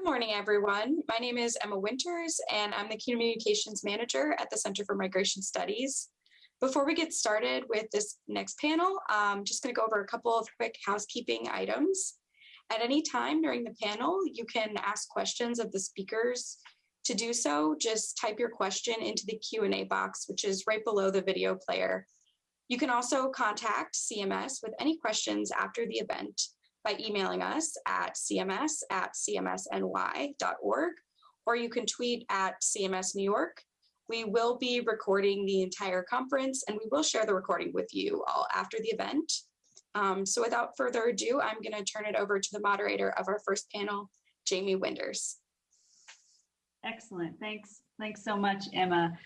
morning, everyone. My name is Emma Winters, and I'm the Communications Manager at the Center for Migration Studies. Before we get started with this next panel, I'm just going to go over a couple of quick housekeeping items. At any time during the panel, you can ask questions of the speakers. To do so, just type your question into the Q&A box, which is right below the video player. You can also contact CMS with any questions after the event by emailing us at cms@cmsny.org, or you can tweet at CMS New York. We will be recording the entire conference, and we will share the recording with you all after the event. So without further ado, I'm going to turn it over to the moderator of our first panel, Jamie Winders. Excellent. Thanks so much, Emma.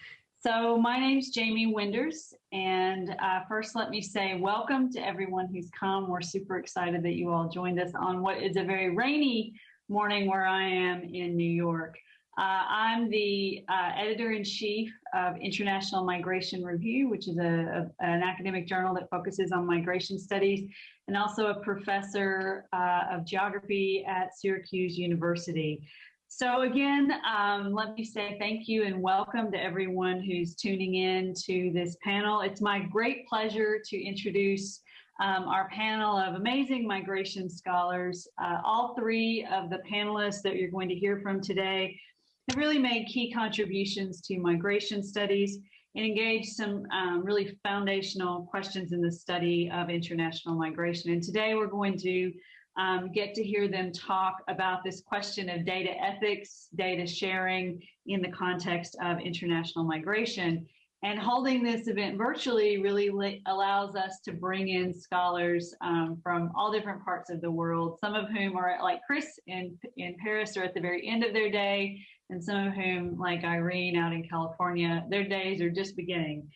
So my name's Jamie Winders, and first let me say welcome to everyone who's come. We're super excited that you all joined us on what is a very rainy morning where I am in New York. I'm the editor-in-chief of International Migration Review, which is an academic journal that focuses on migration studies, and also a professor of geography at Syracuse University. So again, let me say thank you and welcome to everyone who's tuning in to this panel. It's my great pleasure to introduce our panel of amazing migration scholars. All three of the panelists that you're going to hear from today have really made key contributions to migration studies and engaged some really foundational questions in the study of international migration. And today we're going to get to hear them talk about this question of data ethics, data sharing in the context of international migration. And holding this event virtually really allows us to bring in scholars from all different parts of the world, some of whom are like Chris in Paris are at the very end of their day, and some of whom, like Irene out in California, their days are just beginning.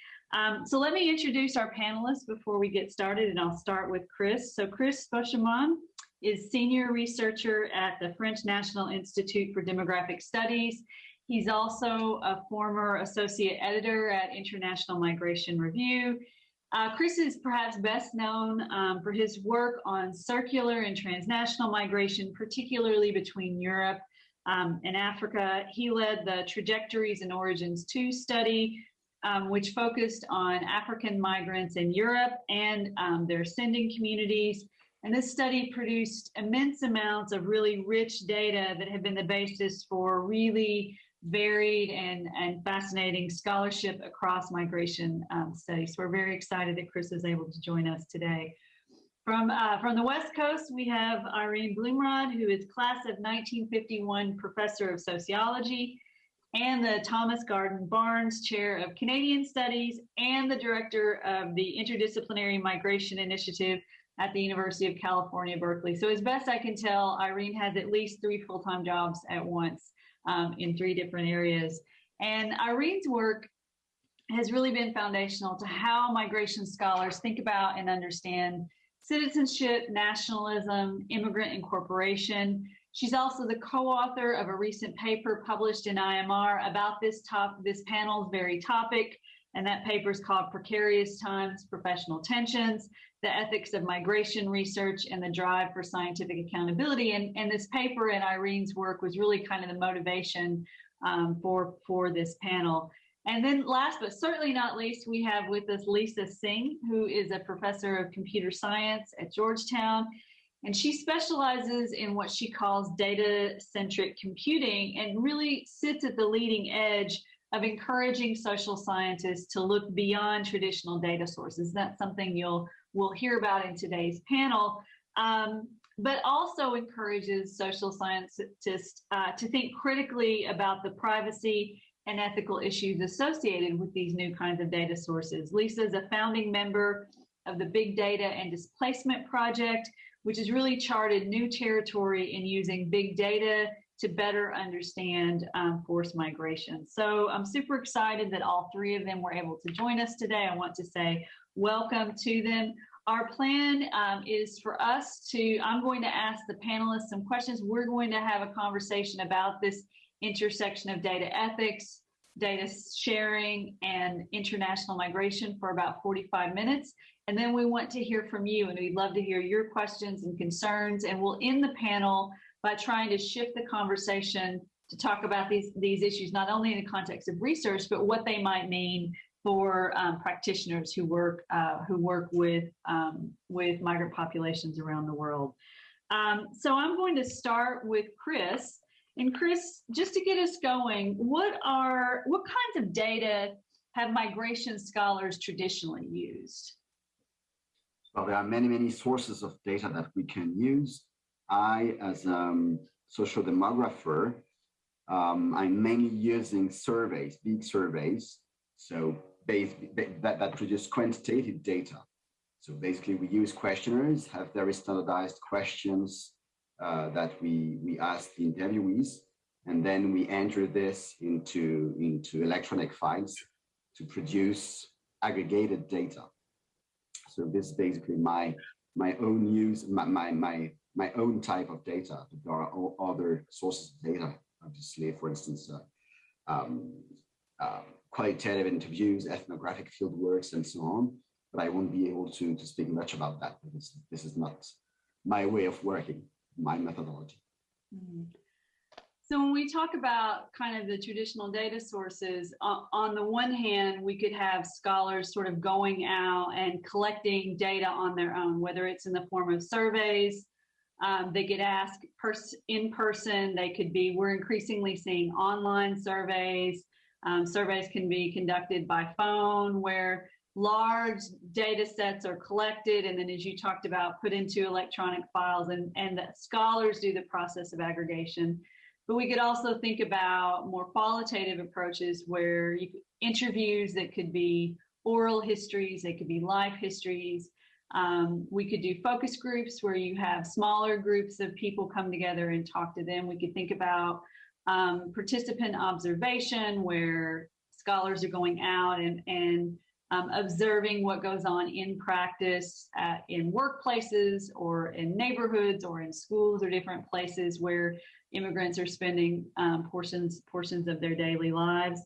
So let me introduce our panelists before we get started, and I'll start with Chris. So Chris Beauchemin is senior researcher at the French National Institute for Demographic Studies. He's also a former associate editor at International Migration Review. Chris is perhaps best known for his work on circular and transnational migration, particularly between Europe and Africa. He led the Trajectories and Origins 2 study, which focused on African migrants in Europe and their ascending communities. And this study produced immense amounts of really rich data that have been the basis for really varied and fascinating scholarship across migration studies. So we're very excited that Chris is able to join us today. From the West Coast, we have Irene Blumrod, who is class of 1951 professor of sociology and the Thomas Garden Barnes Chair of Canadian Studies and the director of the Interdisciplinary Migration Initiative at the University of California, Berkeley. So as best I can tell, Irene has at least 3 full-time jobs at once in 3 different areas. And Irene's work has really been foundational to how migration scholars think about and understand citizenship, nationalism, immigrant incorporation. She's also the co-author of a recent paper published in IMR about this panel's very topic. And that paper is called Precarious Times, Professional Tensions, the Ethics of Migration Research and the Drive for Scientific Accountability. And this paper and Irene's work was really kind of the motivation for this panel. And then last but certainly not least, we have with us Lisa Singh, who is a professor of computer science at Georgetown. And she specializes in what she calls data-centric computing and really sits at the leading edge of encouraging social scientists to look beyond traditional data sources. That's something we'll hear about in today's panel, but also encourages social scientists to think critically about the privacy and ethical issues associated with these new kinds of data sources. Lisa is a founding member of the Big Data and Displacement Project, which has really charted new territory in using big data to better understand forced migration. So I'm super excited that all 3 of them were able to join us today. I want to say welcome to them. Our plan is for us I'm going to ask the panelists some questions. We're going to have a conversation about this intersection of data ethics, data sharing, and international migration for about 45 minutes. And then we want to hear from you, and we'd love to hear your questions and concerns. And we'll end the panel by trying to shift the conversation to talk about these issues, not only in the context of research, but what they might mean for practitioners who work with migrant populations around the world. So I'm going to start with Chris. And Chris, just to get us going, what kinds of data have migration scholars traditionally used? Well, there are many sources of data that we can use. I, as a social demographer, I'm mainly using surveys, big surveys, so that produce quantitative data. So basically, we use questionnaires, have very standardized questions that we ask the interviewees, and then we enter this into electronic files to produce aggregated data. So this is basically my own use, my own type of data. There are other sources of data, obviously, for instance, qualitative interviews, ethnographic field works, and so on. But I won't be able to speak much about that because this is not my way of working, my methodology. Mm-hmm. So when we talk about kind of the traditional data sources, on the one hand, we could have scholars sort of going out and collecting data on their own, whether it's in the form of surveys, they get asked in person, we're increasingly seeing online surveys. Surveys can be conducted by phone, where large data sets are collected and then, as you talked about, put into electronic files, and the scholars do the process of aggregation. But we could also think about more qualitative approaches where interviews that could be oral histories, they could be life histories. We could do focus groups where you have smaller groups of people come together and talk to them. We could think about participant observation, where scholars are going out and observing what goes on in practice in workplaces or in neighborhoods or in schools or different places where immigrants are spending portions of their daily lives.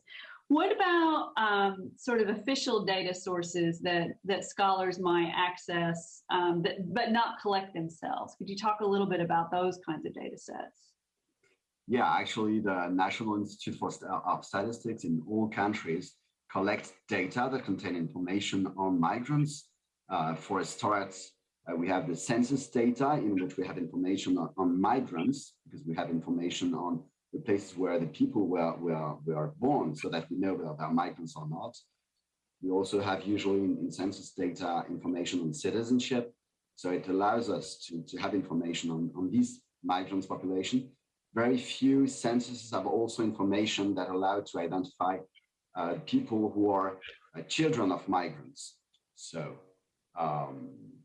What about sort of official data sources that scholars might access but not collect themselves? Could you talk a little bit about those kinds of data sets? Yeah, actually, the National Institute of Statistics in all countries collects data that contain information on migrants. For a start, we have the census data, in which we have information on migrants, because we have information on the places where the people were born, so that we know whether they are migrants or not. We also have usually in census data information on citizenship. So it allows us to have information on these migrants population. Very few censuses have also information that allow to identify people who are children of migrants. So,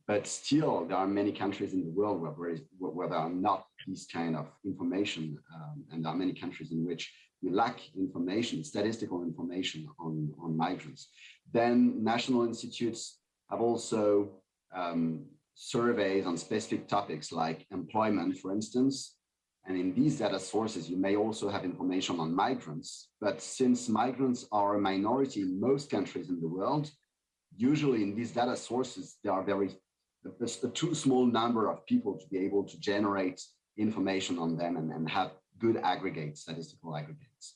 but still, there are many countries in the world where there are not this kind of information, and there are many countries in which we lack information, statistical information on migrants. Then national institutes have also surveys on specific topics like employment, for instance. And in these data sources, you may also have information on migrants. But since migrants are a minority in most countries in the world, usually in these data sources, there are a too small number of people to be able to generate information on them and have good aggregates, statistical aggregates.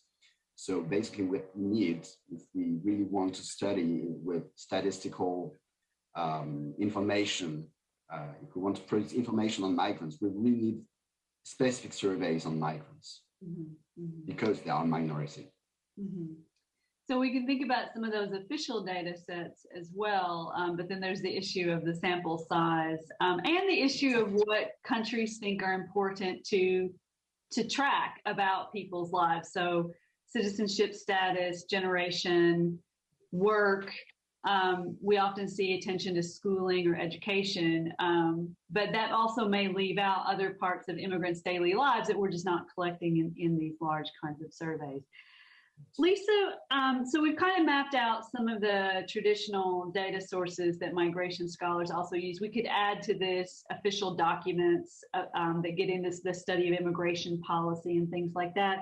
So basically what we need, if we really want to study with statistical information, if we want to produce information on migrants, we really need specific surveys on migrants because they are a minority. So we can think about some of those official data sets as well, but then there's the issue of the sample size and the issue of what countries think are important to track about people's lives. So citizenship status, generation, work. We often see attention to schooling or education, but that also may leave out other parts of immigrants' daily lives that we're just not collecting in these large kinds of surveys. Lisa, so we've kind of mapped out some of the traditional data sources that migration scholars also use. We could add to this official documents that get into the study of immigration policy and things like that.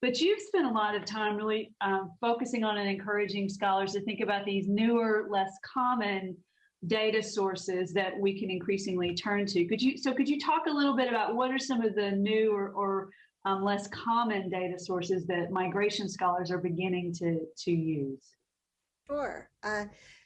But you've spent a lot of time really focusing on and encouraging scholars to think about these newer, less common data sources that we can increasingly turn to. Could you talk a little bit about what are some of the new or less common data sources that migration scholars are beginning to use? Sure.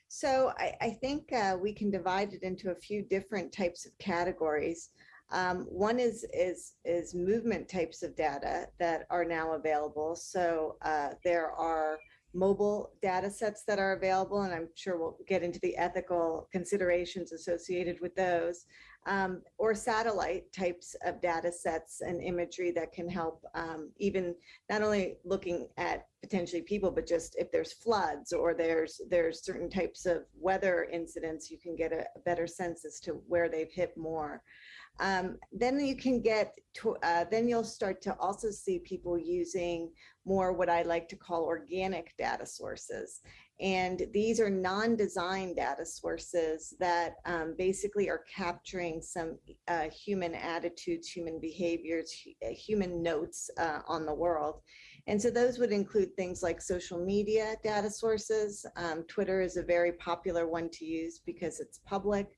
So I think we can divide it into a few different types of categories. One is movement types of data that are now available. So there are mobile data sets that are available, and I'm sure we'll get into the ethical considerations associated with those, or satellite types of data sets and imagery that can help even not only looking at potentially people, but just if there's floods or there's certain types of weather incidents, you can get a better sense as to where they've hit more. Then you can get to, then you'll start to also see people using more what I like to call organic data sources. And these are non-design data sources that basically are capturing some human attitudes, human behaviors, human notes on the world. And so those would include things like social media data sources. Twitter is a very popular one to use because it's public.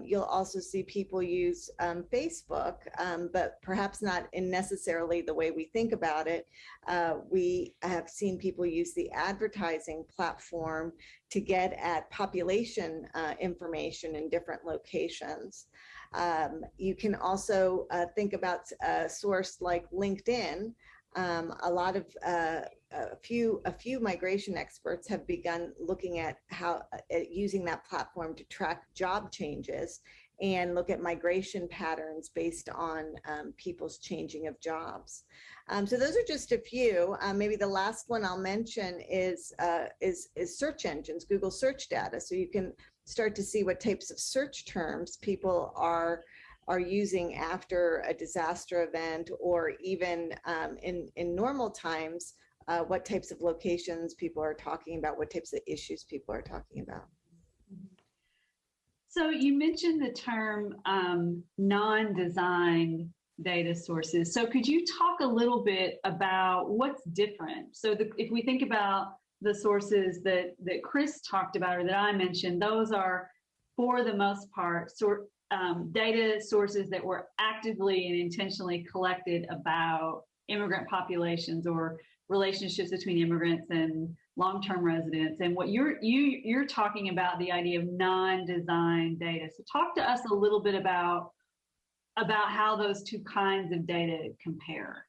You'll also see people use Facebook, but perhaps not in necessarily the way we think about it. We have seen people use the advertising platform to get at population information in different locations. You can also think about a source like LinkedIn. A lot of a few migration experts have begun looking at how using that platform to track job changes and look at migration patterns based on people's changing of jobs. So those are just a few. Maybe the last one I'll mention is search engines, Google search data. So you can start to see what types of search terms people are using after a disaster event, or even in normal times, what types of locations people are talking about, what types of issues people are talking about. So you mentioned the term non-design data sources. So could you talk a little bit about what's different? So if we think about the sources that Chris talked about or that I mentioned, those are, for the most part, data sources that were actively and intentionally collected about immigrant populations or relationships between immigrants and long-term residents. And what you're talking about, the idea of non-design data. So talk to us a little bit about how those two kinds of data compare.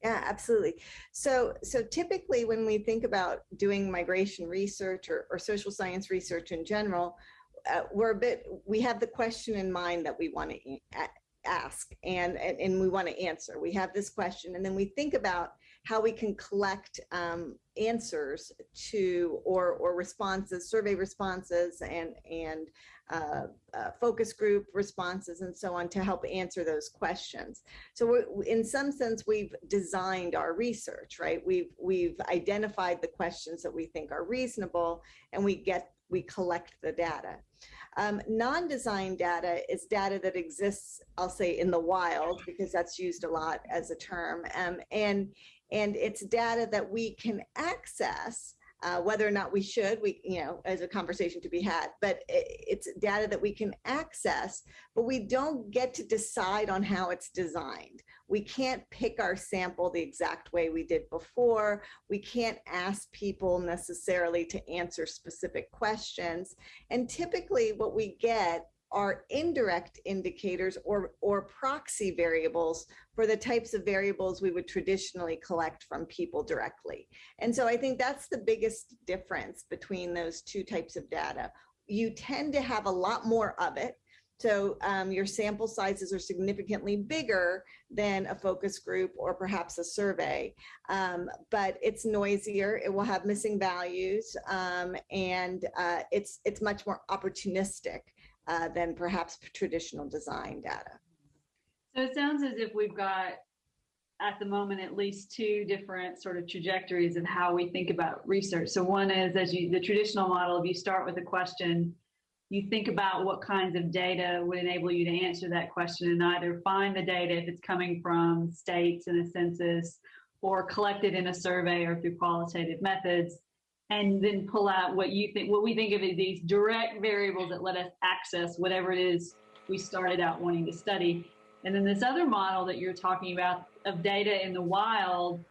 Yeah, absolutely. So typically when we think about doing migration research or social science research in general, we have the question in mind that we want to ask and we want to answer. We have this question, and then we think about how we can collect answers to or responses, survey responses, and focus group responses, and so on, to help answer those questions. So in some sense, we've designed our research, right? We've identified the questions that we think are reasonable, and we collect the data. Non-design data is data that exists, I'll say, in the wild, because that's used a lot as a term, and it's data that we can access, whether or not we should, as a conversation to be had, but it's data that we can access, but we don't get to decide on how it's designed. We can't pick our sample the exact way we did before. We can't ask people necessarily to answer specific questions. And typically what we get are indirect indicators or proxy variables for the types of variables we would traditionally collect from people directly. And so I think that's the biggest difference between those two types of data. You tend to have a lot more of it. So your sample sizes are significantly bigger than a focus group or perhaps a survey, but it's noisier. It will have missing values, and it's much more opportunistic than perhaps traditional design data. So it sounds as if we've got, at the moment, at least two different sort of trajectories of how we think about research. So one is, the traditional model, if you start with a question, you think about what kinds of data would enable you to answer that question, and either find the data if it's coming from states in a census, or collected in a survey or through qualitative methods, and then pull out what we think of as these direct variables that let us access whatever it is we started out wanting to study. And then this other model that you're talking about of data in the wild,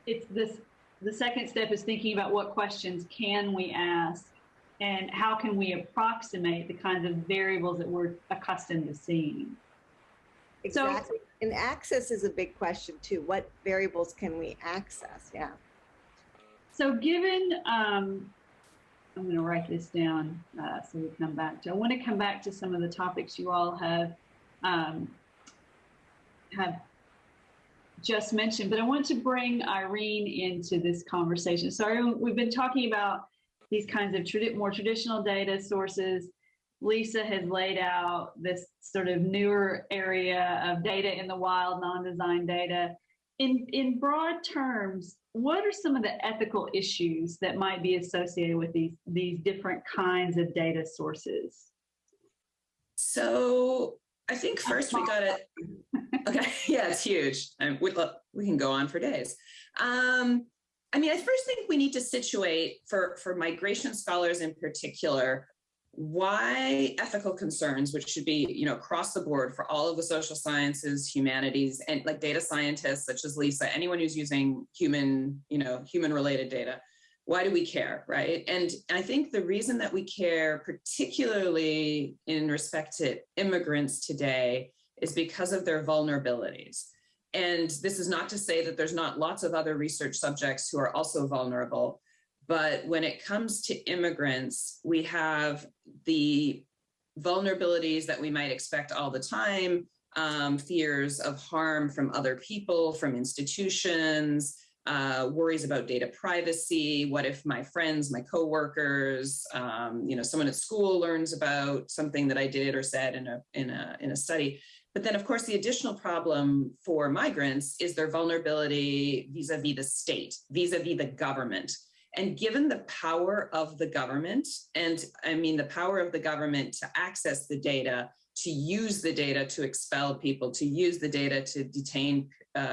the second step is thinking about what questions can we ask and how can we approximate the kinds of variables that we're accustomed to seeing. Exactly. And access is a big question too. What variables can we access? Yeah. So given, I'm going to write this down so we come back to, I want to come back to some of the topics you all have just mentioned, but I want to bring Irene into this conversation. So we've been talking about these kinds of more traditional data sources. Lisa has laid out this sort of newer area of data in the wild, non-design data. In broad terms, what are some of the ethical issues that might be associated with these different kinds of data sources? So I think first we got to, okay, yeah, it's huge. We can go on for days. I first think we need to situate for migration scholars in particular, why ethical concerns, which should be, across the board for all of the social sciences, humanities, and like data scientists such as Lisa, anyone who's using human related data, why do we care, right? And I think the reason that we care, particularly in respect to immigrants today, is because of their vulnerabilities. And this is not to say that there's not lots of other research subjects who are also vulnerable, but when it comes to immigrants, we have the vulnerabilities that we might expect all the time, fears of harm from other people, from institutions, worries about data privacy. What if my friends, my coworkers, someone at school learns about something that I did or said in a study. But then, of course, the additional problem for migrants is their vulnerability vis-a-vis the state, vis-a-vis the government. And given the power of the government, and the power of the government to access the data, to use the data to expel people, to use the data to detain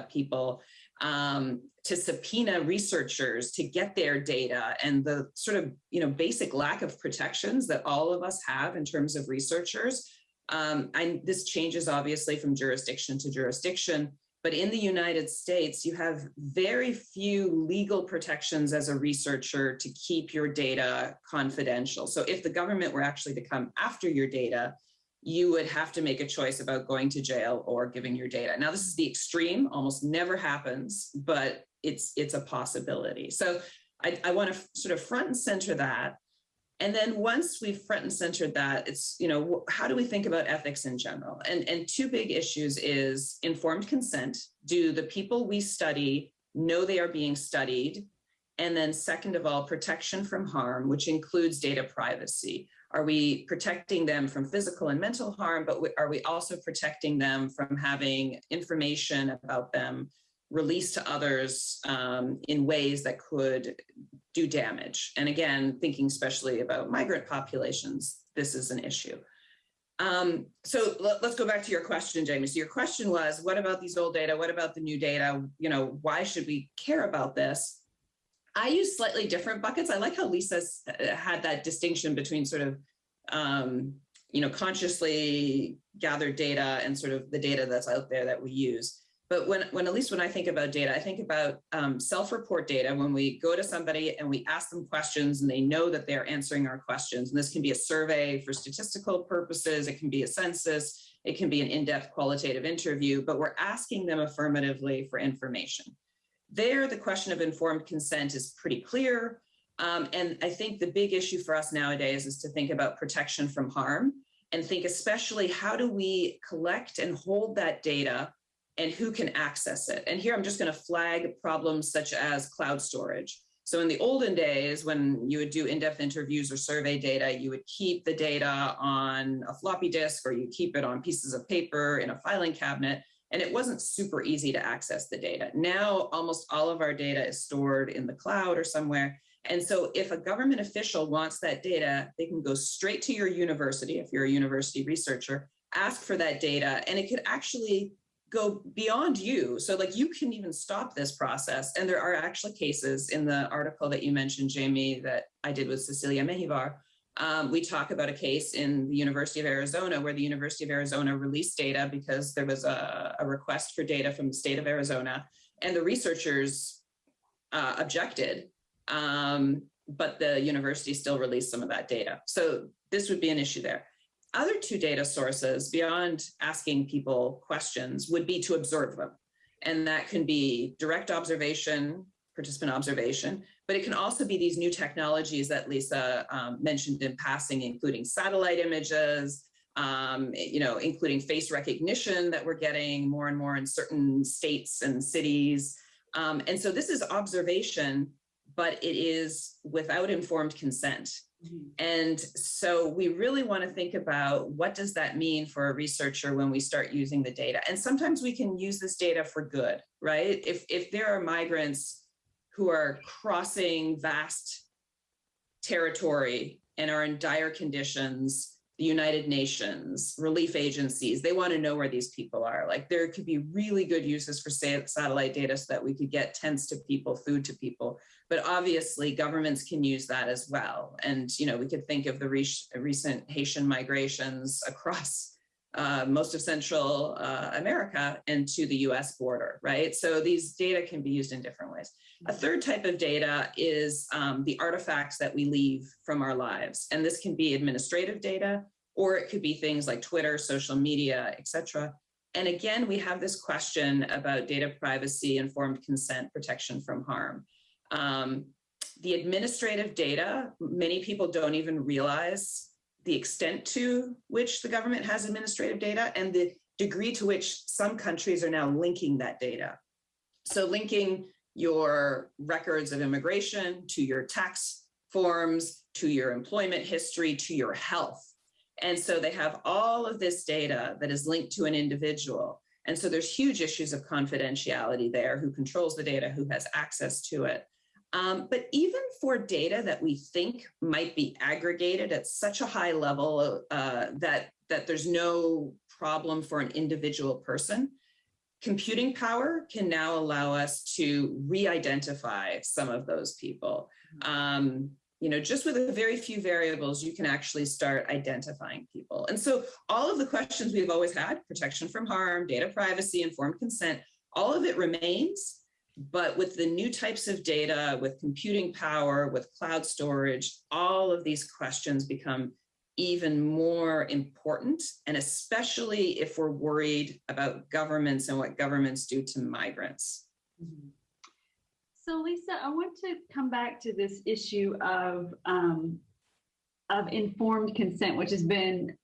people, to subpoena researchers to get their data, and the sort of basic lack of protections that all of us have in terms of researchers. This changes obviously from jurisdiction to jurisdiction, but in the United States, you have very few legal protections as a researcher to keep your data confidential. So if the government were actually to come after your data, you would have to make a choice about going to jail or giving your data. Now, this is the extreme, almost never happens, but it's a possibility. So I want to sort of front and center that. And then once we've front and centered that, it's, how do we think about ethics in general? And two big issues is informed consent. Do the people we study know they are being studied? And then second of all, protection from harm, which includes data privacy. Are we protecting them from physical and mental harm, but are we also protecting them from having information about them released to others in ways that could do damage? And again, thinking especially about migrant populations, this is an issue. So let's go back to your question, Jamie. So your question was, what about these old data? What about the new data? Why should we care about this? I use slightly different buckets. I like how Lisa had that distinction between sort of, consciously gathered data and sort of the data that's out there that we use. But when at least when I think about data, I think about self-report data. When we go to somebody and we ask them questions and they know that they're answering our questions, and this can be a survey for statistical purposes, it can be a census, it can be an in-depth qualitative interview, but we're asking them affirmatively for information. There, the question of informed consent is pretty clear. And I think the big issue for us nowadays is to think about protection from harm and think especially how do we collect and hold that data and who can access it. And here I'm just going to flag problems such as cloud storage. So in the olden days, when you would do in-depth interviews or survey data, you would keep the data on a floppy disk or you keep it on pieces of paper in a filing cabinet. And it wasn't super easy to access the data. Now, almost all of our data is stored in the cloud or somewhere. And so if a government official wants that data, they can go straight to your university, if you're a university researcher, ask for that data, and it could actually go beyond you. So like you can even stop this process. And there are actually cases in the article that you mentioned, Jamie, that I did with Cecilia Mejivar. We talk about a case in the University of Arizona where the University of Arizona released data because there was a request for data from the state of Arizona, and the researchers objected, but the university still released some of that data. So this would be an issue there. Other two data sources beyond asking people questions would be to observe them. And that can be direct observation, participant observation, but it can also be these new technologies that Lisa mentioned in passing, including satellite images, including face recognition that we're getting more and more in certain states and cities. And so this is observation, but it is without informed consent. And so we really want to think about what does that mean for a researcher when we start using the data. And sometimes we can use this data for good, right? If there are migrants who are crossing vast territory and are in dire conditions, the United Nations, relief agencies, they want to know where these people are. Like there could be really good uses for satellite data so that we could get tents to people, food to people. But obviously governments can use that as well. And, we could think of the recent Haitian migrations across most of Central America and to the US border, right? So these data can be used in different ways. A third type of data is the artifacts that we leave from our lives. And this can be administrative data, or it could be things like Twitter, social media, et cetera. And again, we have this question about data privacy, informed consent, protection from harm. The administrative data, many people don't even realize the extent to which the government has administrative data and the degree to which some countries are now linking that data. So linking your records of immigration to your tax forms, to your employment history, to your health. And so they have all of this data that is linked to an individual. And so there's huge issues of confidentiality there, who controls the data, who has access to it. But even for data that we think might be aggregated at such a high level that there's no problem for an individual person, computing power can now allow us to re-identify some of those people. Just with a very few variables, you can actually start identifying people. And so all of the questions we've always had, protection from harm, data privacy, informed consent, all of it remains. But with the new types of data, with computing power, with cloud storage, all of these questions become even more important, and especially if we're worried about governments and what governments do to migrants. So Lisa, I want to come back to this issue of informed consent, which has been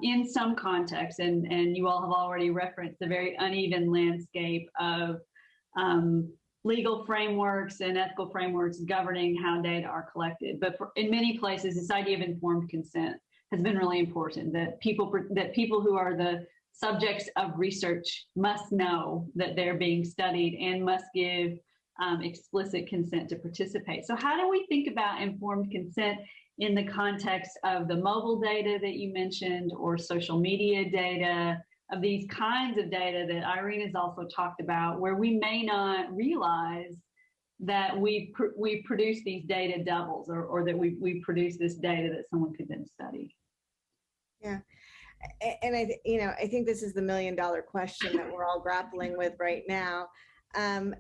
in some contexts, and you all have already referenced the very uneven landscape of legal frameworks and ethical frameworks governing how data are collected. But in many places, this idea of informed consent has been really important, that people who are the subjects of research must know that they're being studied and must give explicit consent to participate. So how do we think about informed consent in the context of the mobile data that you mentioned, or social media data, of these kinds of data that Irene has also talked about, where we may not realize that we produce these data doubles, or that we produce this data that someone could then study? Yeah. And I think this is the $1 million question that we're all grappling with right now. And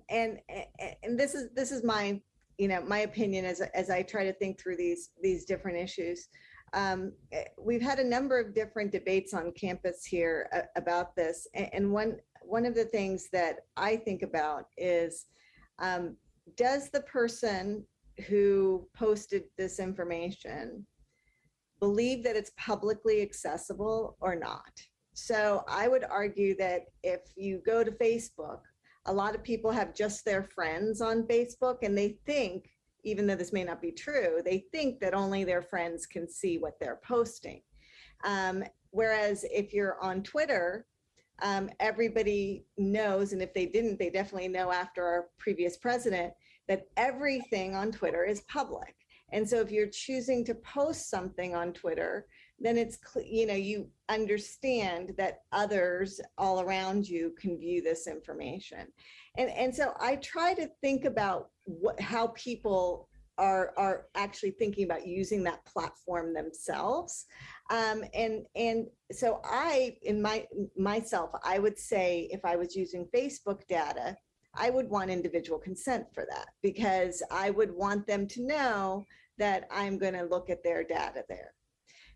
this is my opinion as I try to think through these different issues. We've had a number of different debates on campus here about this. And one of the things that I think about is, does the person who posted this information believe that it's publicly accessible or not? So I would argue that if you go to Facebook, a lot of people have just their friends on Facebook, and they think, even though this may not be true, they think that only their friends can see what they're posting. Whereas if you're on Twitter, everybody knows, and if they didn't, they definitely know after our previous president, that everything on Twitter is public. And so if you're choosing to post something on Twitter then it's, you understand that others all around you can view this information. And so I try to think about how people are actually thinking about using that platform themselves. And so myself, I would say if I was using Facebook data, I would want individual consent for that, because I would want them to know that I'm going to look at their data there.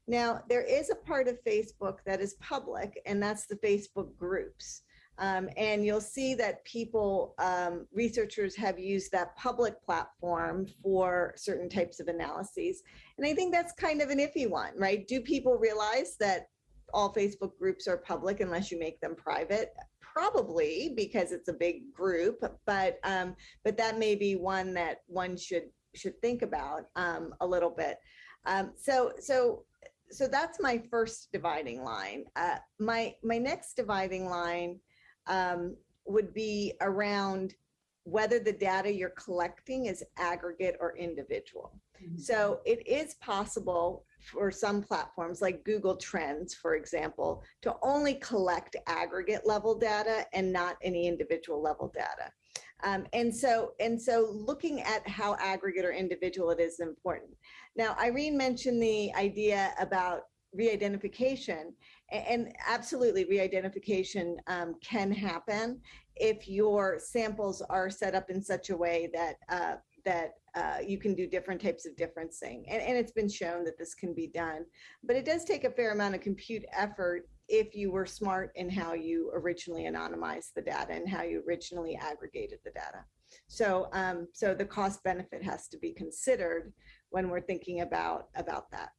Now, there is a part of Facebook that is public, and that's the Facebook groups. And you'll see that researchers have used that public platform for certain types of analyses. And I think that's kind of an iffy one, right? Do people realize that all Facebook groups are public unless you make them private? Probably, because it's a big group, but that may be one that one should think about a little bit. So that's my first dividing line. My next dividing line would be around whether the data you're collecting is aggregate or individual. Mm-hmm. So it is possible for some platforms like Google Trends, for example, to only collect aggregate level data and not any individual level data. And so looking at how aggregate or individual it is important. Now, Irene mentioned the idea about re-identification, and absolutely re-identification can happen if your samples are set up in such a way that you can do different types of differencing. And it's been shown that this can be done, but it does take a fair amount of compute effort if you were smart in how you originally anonymized the data and how you originally aggregated the data. So the cost benefit has to be considered when we're thinking about that.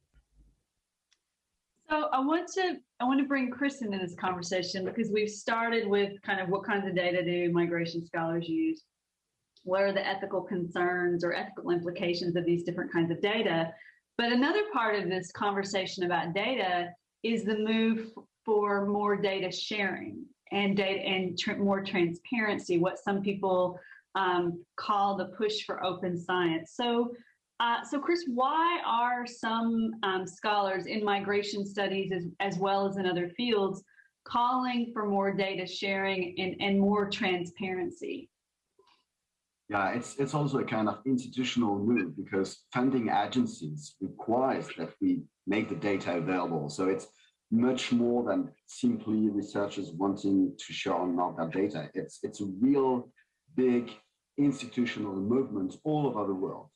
So I want to bring Chris into this conversation, because we've started with kind of what kinds of data do migration scholars use? What are the ethical concerns or ethical implications of these different kinds of data? But another part of this conversation about data is the move for more data sharing and more transparency, what some people call the push for open science. So Chris, why are some scholars in migration studies as well as in other fields calling for more data sharing and more transparency? Yeah, it's also a kind of institutional move, because funding agencies requires that we make the data available. So it's much more than simply researchers wanting to share or not that data. It's a real big institutional movement all over the world.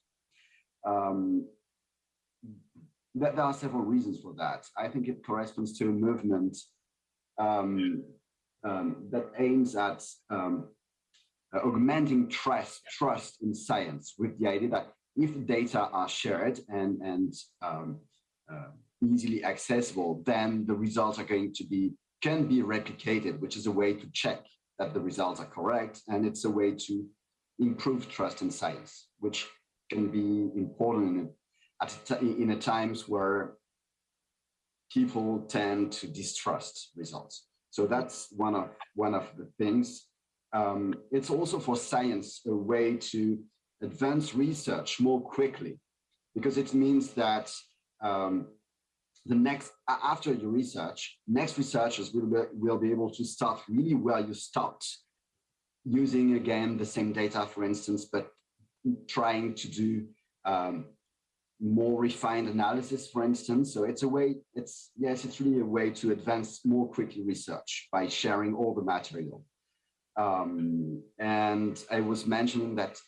There are several reasons for that. I think it corresponds to a movement that aims at augmenting trust in science, with the idea that if the data are shared and easily accessible, then the results are can be replicated, which is a way to check that the results are correct, and it's a way to improve trust in science, which can be important in a times where people tend to distrust results. So that's one of the things. It's also for science a way to advance research more quickly, because it means that after your research, next researchers will be able to start really where you stopped, using again the same data, for instance, but trying to do more refined analysis, for instance. So it's really a way to advance more quickly research by sharing all the material. And I was mentioning that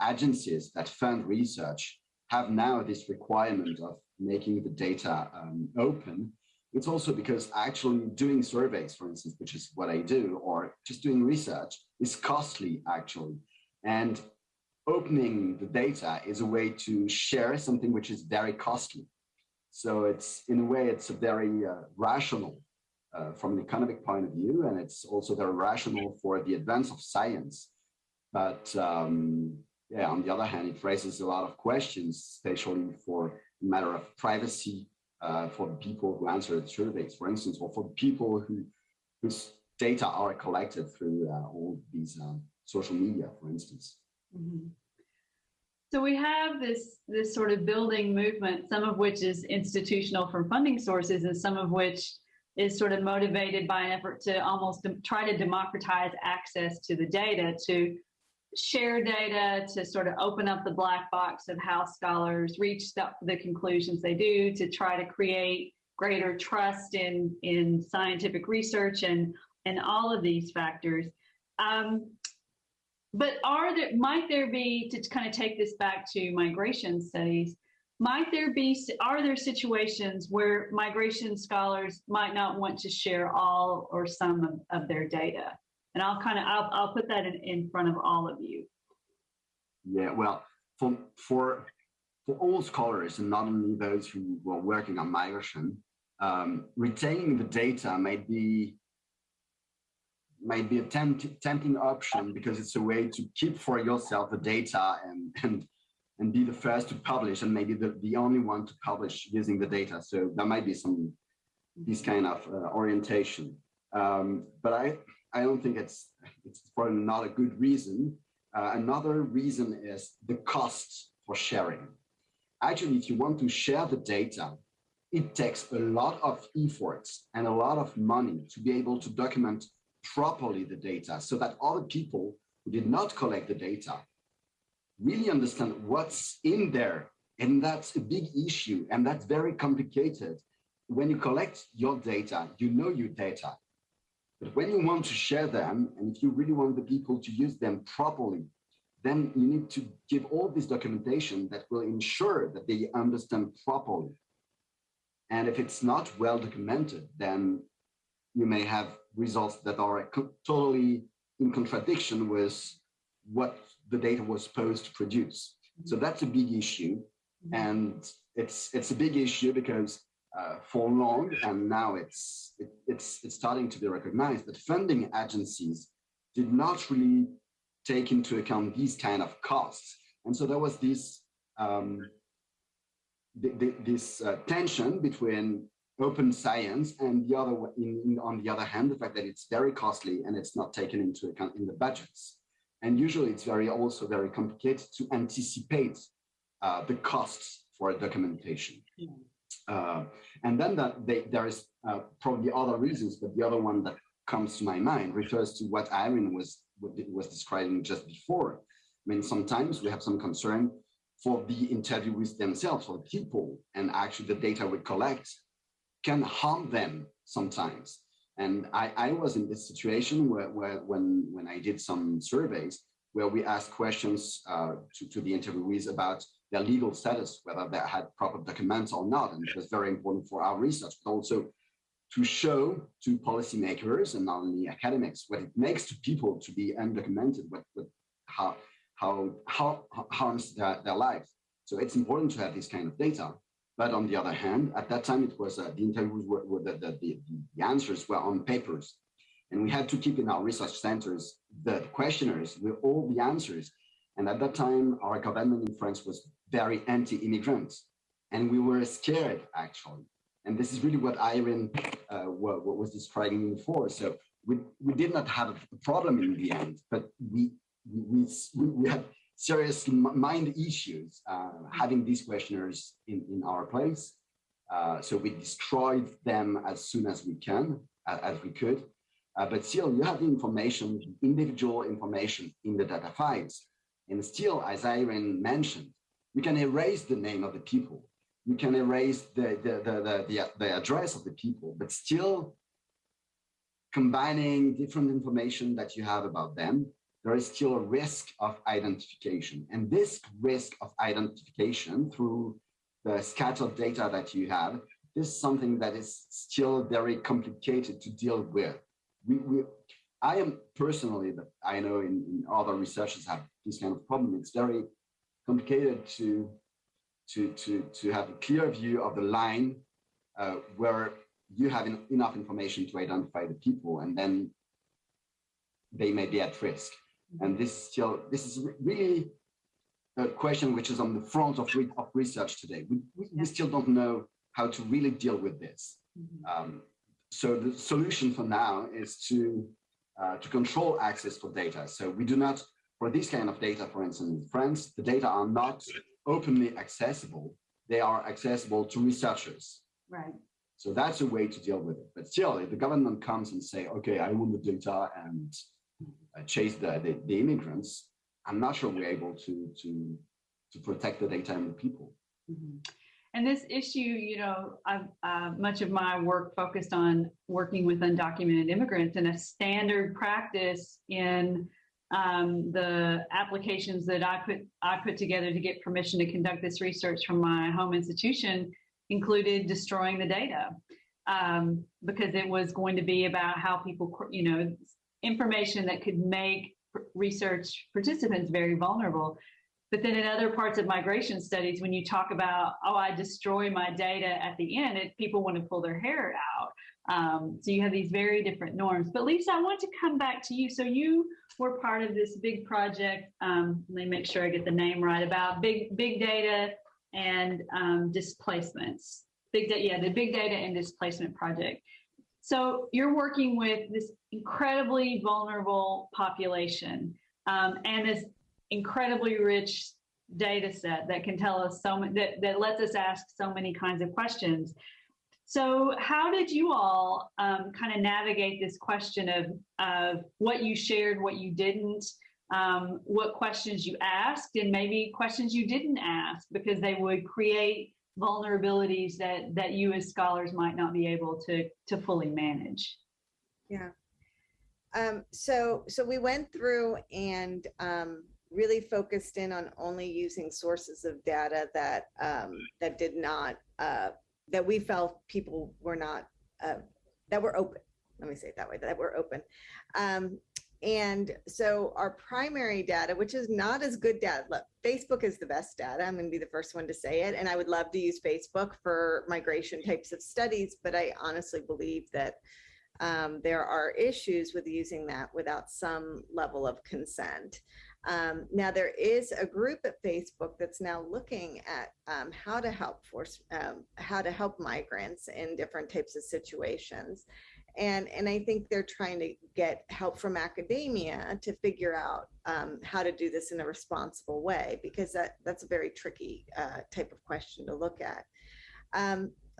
agencies that fund research have now this requirement of making the data open. It's also because actually doing surveys, for instance, which is what I do, or just doing research, is costly actually. And opening the data is a way to share something which is very costly. So it's, in a way, it's a very rational from an economic point of view, and it's also very rational for the advance of science. But on the other hand, it raises a lot of questions, especially for the matter of privacy for the people who answer the surveys, for instance, or for the people whose data are collected through all these social media, for instance. Mm-hmm. So we have this sort of building movement, some of which is institutional from funding sources, and some of which is sort of motivated by an effort to almost try to democratize access to the data, to share data, to sort of open up the black box of how scholars reach the conclusions they do, to try to create greater trust in scientific research and all of these factors. But might there be, to kind of take this back to migration studies, are there situations where migration scholars might not want to share all or some of their data? And I'll put that in front of all of you. Yeah, well, for all scholars, and not only those who were working on migration, retaining the data might be a tempting option, because it's a way to keep for yourself the data and be the first to publish, and maybe the only one to publish using the data. So there might be this kind of orientation. But I don't think it's probably not a good reason. Another reason is the cost for sharing. Actually, if you want to share the data, it takes a lot of efforts and a lot of money to be able to document properly the data, so that other people who did not collect the data really understand what's in there. And that's a big issue, and that's very complicated. When you collect your data, you know your data. But when you want to share them, and if you really want the people to use them properly, then you need to give all this documentation that will ensure that they understand properly. And if it's not well documented, then you may have results that are totally in contradiction with what the data was supposed to produce. So that's a big issue. And it's a big issue because for long, and now it's starting to be recognized, that funding agencies did not really take into account these kind of costs. And so there was this tension between open science and on the other hand, the fact that it's very costly and it's not taken into account in the budgets. And usually it's also very complicated to anticipate the costs for documentation. And then there is probably other reasons, but the other one that comes to my mind refers to what Irene was describing just before. I mean, sometimes we have some concern for the interviewees themselves, for the people, and actually the data we collect can harm them sometimes. And I was in this situation where when I did some surveys where we asked questions to the interviewees about their legal status, whether they had proper documents or not. And it was very important for our research, but also to show to policymakers and not only academics what it makes to people to be undocumented, how harms their lives. So it's important to have this kind of data. But on the other hand, at that time, it was the interviews the answers were on papers. And we had to keep in our research centers the questionnaires with all the answers. And at that time, our government in France was very anti-immigrant. And we were scared, actually. And this is really what Irene was describing before. So we did not have a problem in the end, but we had serious mind issues having these questionnaires in our place. So we destroyed them as soon as we could. But still, you have the information, individual information in the data files. And still, as Irene mentioned, we can erase the name of the people. We can erase the address of the people, but still combining different information that you have about them, there is still a risk of identification. And this risk of identification through the scattered data that you have, this is something that is still very complicated to deal with. I am personally, but I know in other researchers have this kind of problem. It's very complicated to have a clear view of the line where you have enough information to identify the people, and then they may be at risk. And this is really a question which is on the front of research today. We still don't know how to really deal with this. So the solution for now is to control access for data. So we do not for this kind of data, for instance, in France, the data are not openly accessible. They are accessible to researchers. Right. So that's a way to deal with it. But still, if the government comes and say, okay, I want the data and chase the immigrants, I'm not sure we're able to protect the data and the people. Mm-hmm. And this issue, you know, much of my work focused on working with undocumented immigrants, and a standard practice in the applications that I put together to get permission to conduct this research from my home institution included destroying the data, because it was going to be about how people, you know, information that could make research participants very vulnerable. But then in other parts of migration studies, when you talk about, oh, I destroy my data at the end, people want to pull their hair out. So you have these very different norms. But Lisa, I want to come back to you. So you were part of this big project, let me make sure I get the name right, about big data and displacements. The Big Data and Displacement Project. So you're working with this incredibly vulnerable population and this incredibly rich data set that can tell us so much, that lets us ask so many kinds of questions. So how did you all kind of navigate this question of what you shared, what you didn't, what questions you asked, and maybe questions you didn't ask because they would create vulnerabilities that you as scholars might not be able to fully manage? Yeah. So we went through and really focused in on only using sources of data that that did not that we felt people were not that were open. Let me say it that way, that were open. And so our primary data, which is not as good data, look, Facebook is the best data. I'm going to be the first one to say it. And I would love to use Facebook for migration types of studies, but I honestly believe that there are issues with using that without some level of consent. Now, there is a group at Facebook that's now looking at how to help migrants in different types of situations. And I think they're trying to get help from academia to figure out how to do this in a responsible way, because that's a very tricky type of question to look at.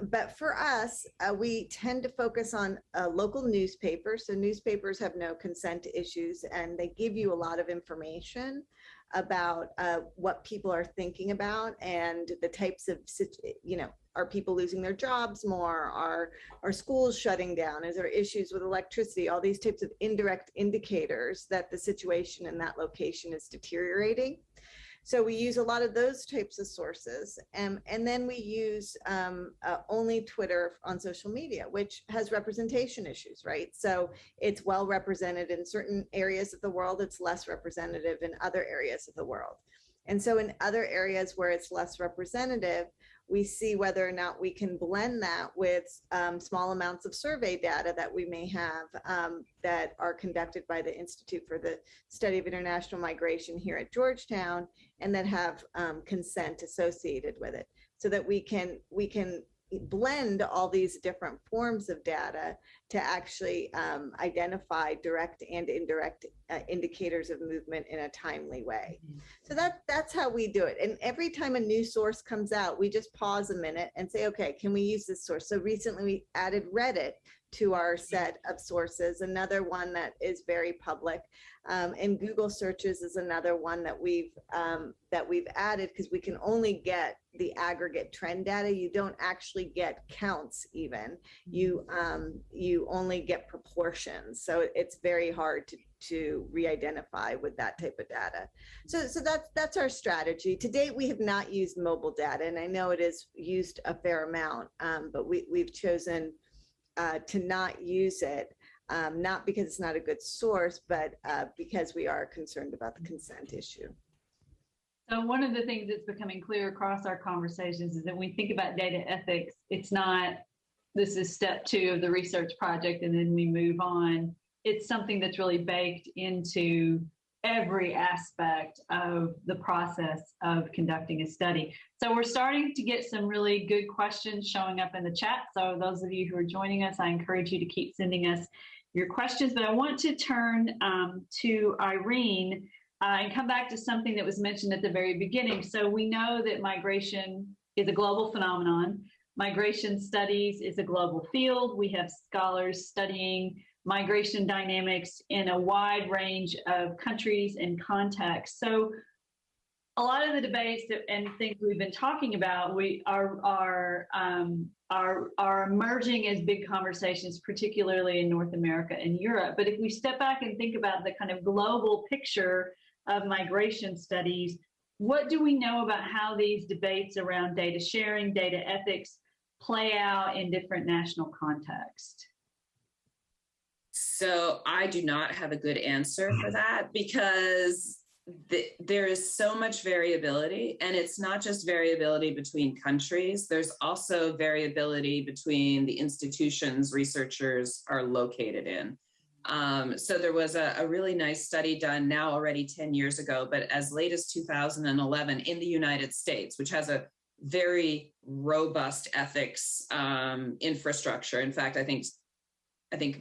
But for us, we tend to focus on local newspapers. So newspapers have no consent issues, and they give you a lot of information about what people are thinking about and the types of, you know, are people losing their jobs more? Are schools shutting down? Is there issues with electricity? All these types of indirect indicators that the situation in that location is deteriorating. So we use a lot of those types of sources. And then we use only Twitter on social media, which has representation issues, right? So it's well represented in certain areas of the world. It's less representative in other areas of the world. And so in other areas where it's less representative, we see whether or not we can blend that with small amounts of survey data that we may have that are conducted by the Institute for the Study of International Migration here at Georgetown, and that have consent associated with it, so that we can blend all these different forms of data to actually identify direct and indirect indicators of movement in a timely way. So that's how we do it. And every time a new source comes out, we just pause a minute and say, okay, can we use this source? So recently we added Reddit to our set of sources, another one that is very public. And Google searches is another one that we've added, because we can only get the aggregate trend data. You don't actually get counts even. You only get proportions. So it's very hard to re-identify with that type of data. So that's our strategy. To date, we have not used mobile data, and I know it is used a fair amount, but we've chosen to not use it. Not because it's not a good source, but because we are concerned about the consent issue. So one of the things that's becoming clear across our conversations is that when we think about data ethics, it's not, this is step 2 of the research project and then we move on. It's something that's really baked into every aspect of the process of conducting a study. So we're starting to get some really good questions showing up in the chat. So those of you who are joining us, I encourage you to keep sending us your questions, but I want to turn to Irene. and come back to something that was mentioned at the very beginning. So we know that migration is a global phenomenon. Migration studies is a global field. We have scholars studying migration dynamics in a wide range of countries and contexts. So a lot of the debates and things we've been talking about are emerging as big conversations, particularly in North America and Europe. But if we step back and think about the kind of global picture of migration studies, what do we know about how these debates around data sharing, data ethics play out in different national contexts? So I do not have a good answer for that, because there is so much variability, and it's not just variability between countries. There's also variability between the institutions researchers are located in. So there was a really nice study done now already 10 years ago, but as late as 2011 in the United States, which has a very robust ethics infrastructure. In fact, I think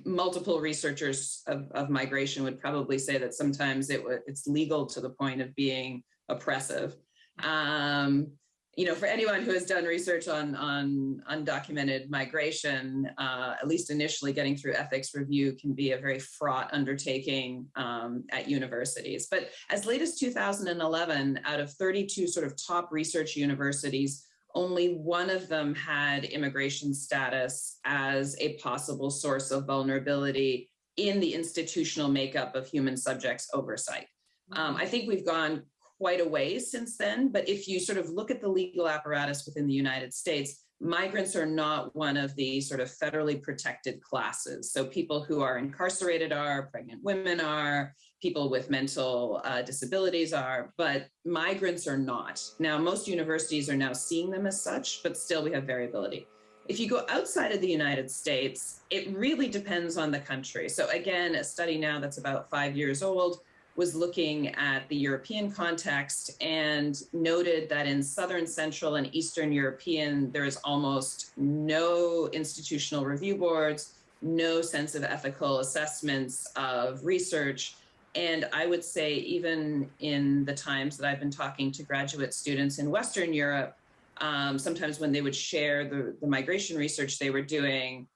multiple researchers of migration would probably say that sometimes it's legal to the point of being oppressive. For anyone who has done research on undocumented migration, at least initially getting through ethics review can be a very fraught undertaking at universities. But as late as 2011, out of 32 sort of top research universities, only one of them had immigration status as a possible source of vulnerability in the institutional makeup of human subjects oversight. I think we've gone quite a ways since then, but if you sort of look at the legal apparatus within the United States, migrants are not one of the sort of federally protected classes. So people who are incarcerated are, pregnant women are, people with mental disabilities are, but migrants are not. Now, most universities are now seeing them as such, but still we have variability. If you go outside of the United States, it really depends on the country. So again, a study now that's about 5 years old was looking at the European context and noted that in Southern, Central, and Eastern European, there is almost no institutional review boards, no sense of ethical assessments of research. And I would say even in the times that I've been talking to graduate students in Western Europe, sometimes when they would share the migration research they were doing,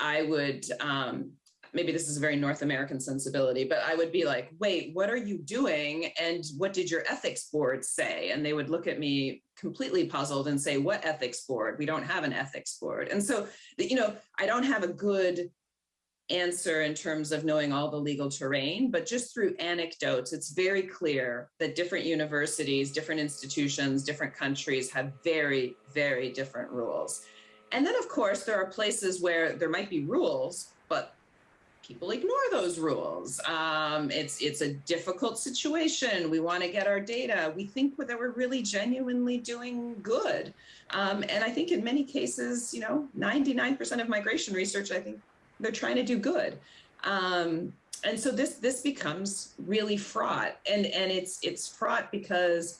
I would, maybe this is a very North American sensibility, but I would be like, wait, what are you doing? And what did your ethics board say? And they would look at me completely puzzled and say, what ethics board? We don't have an ethics board. And so, I don't have a good answer in terms of knowing all the legal terrain, but just through anecdotes, it's very clear that different universities, different institutions, different countries have very, very different rules. And then, of course, there are places where there might be rules, but people ignore those rules. It's a difficult situation. We want to get our data. We think that we're really genuinely doing good. And I think in many cases, 99% of migration research, I think they're trying to do good. And so this becomes really fraught. And it's fraught because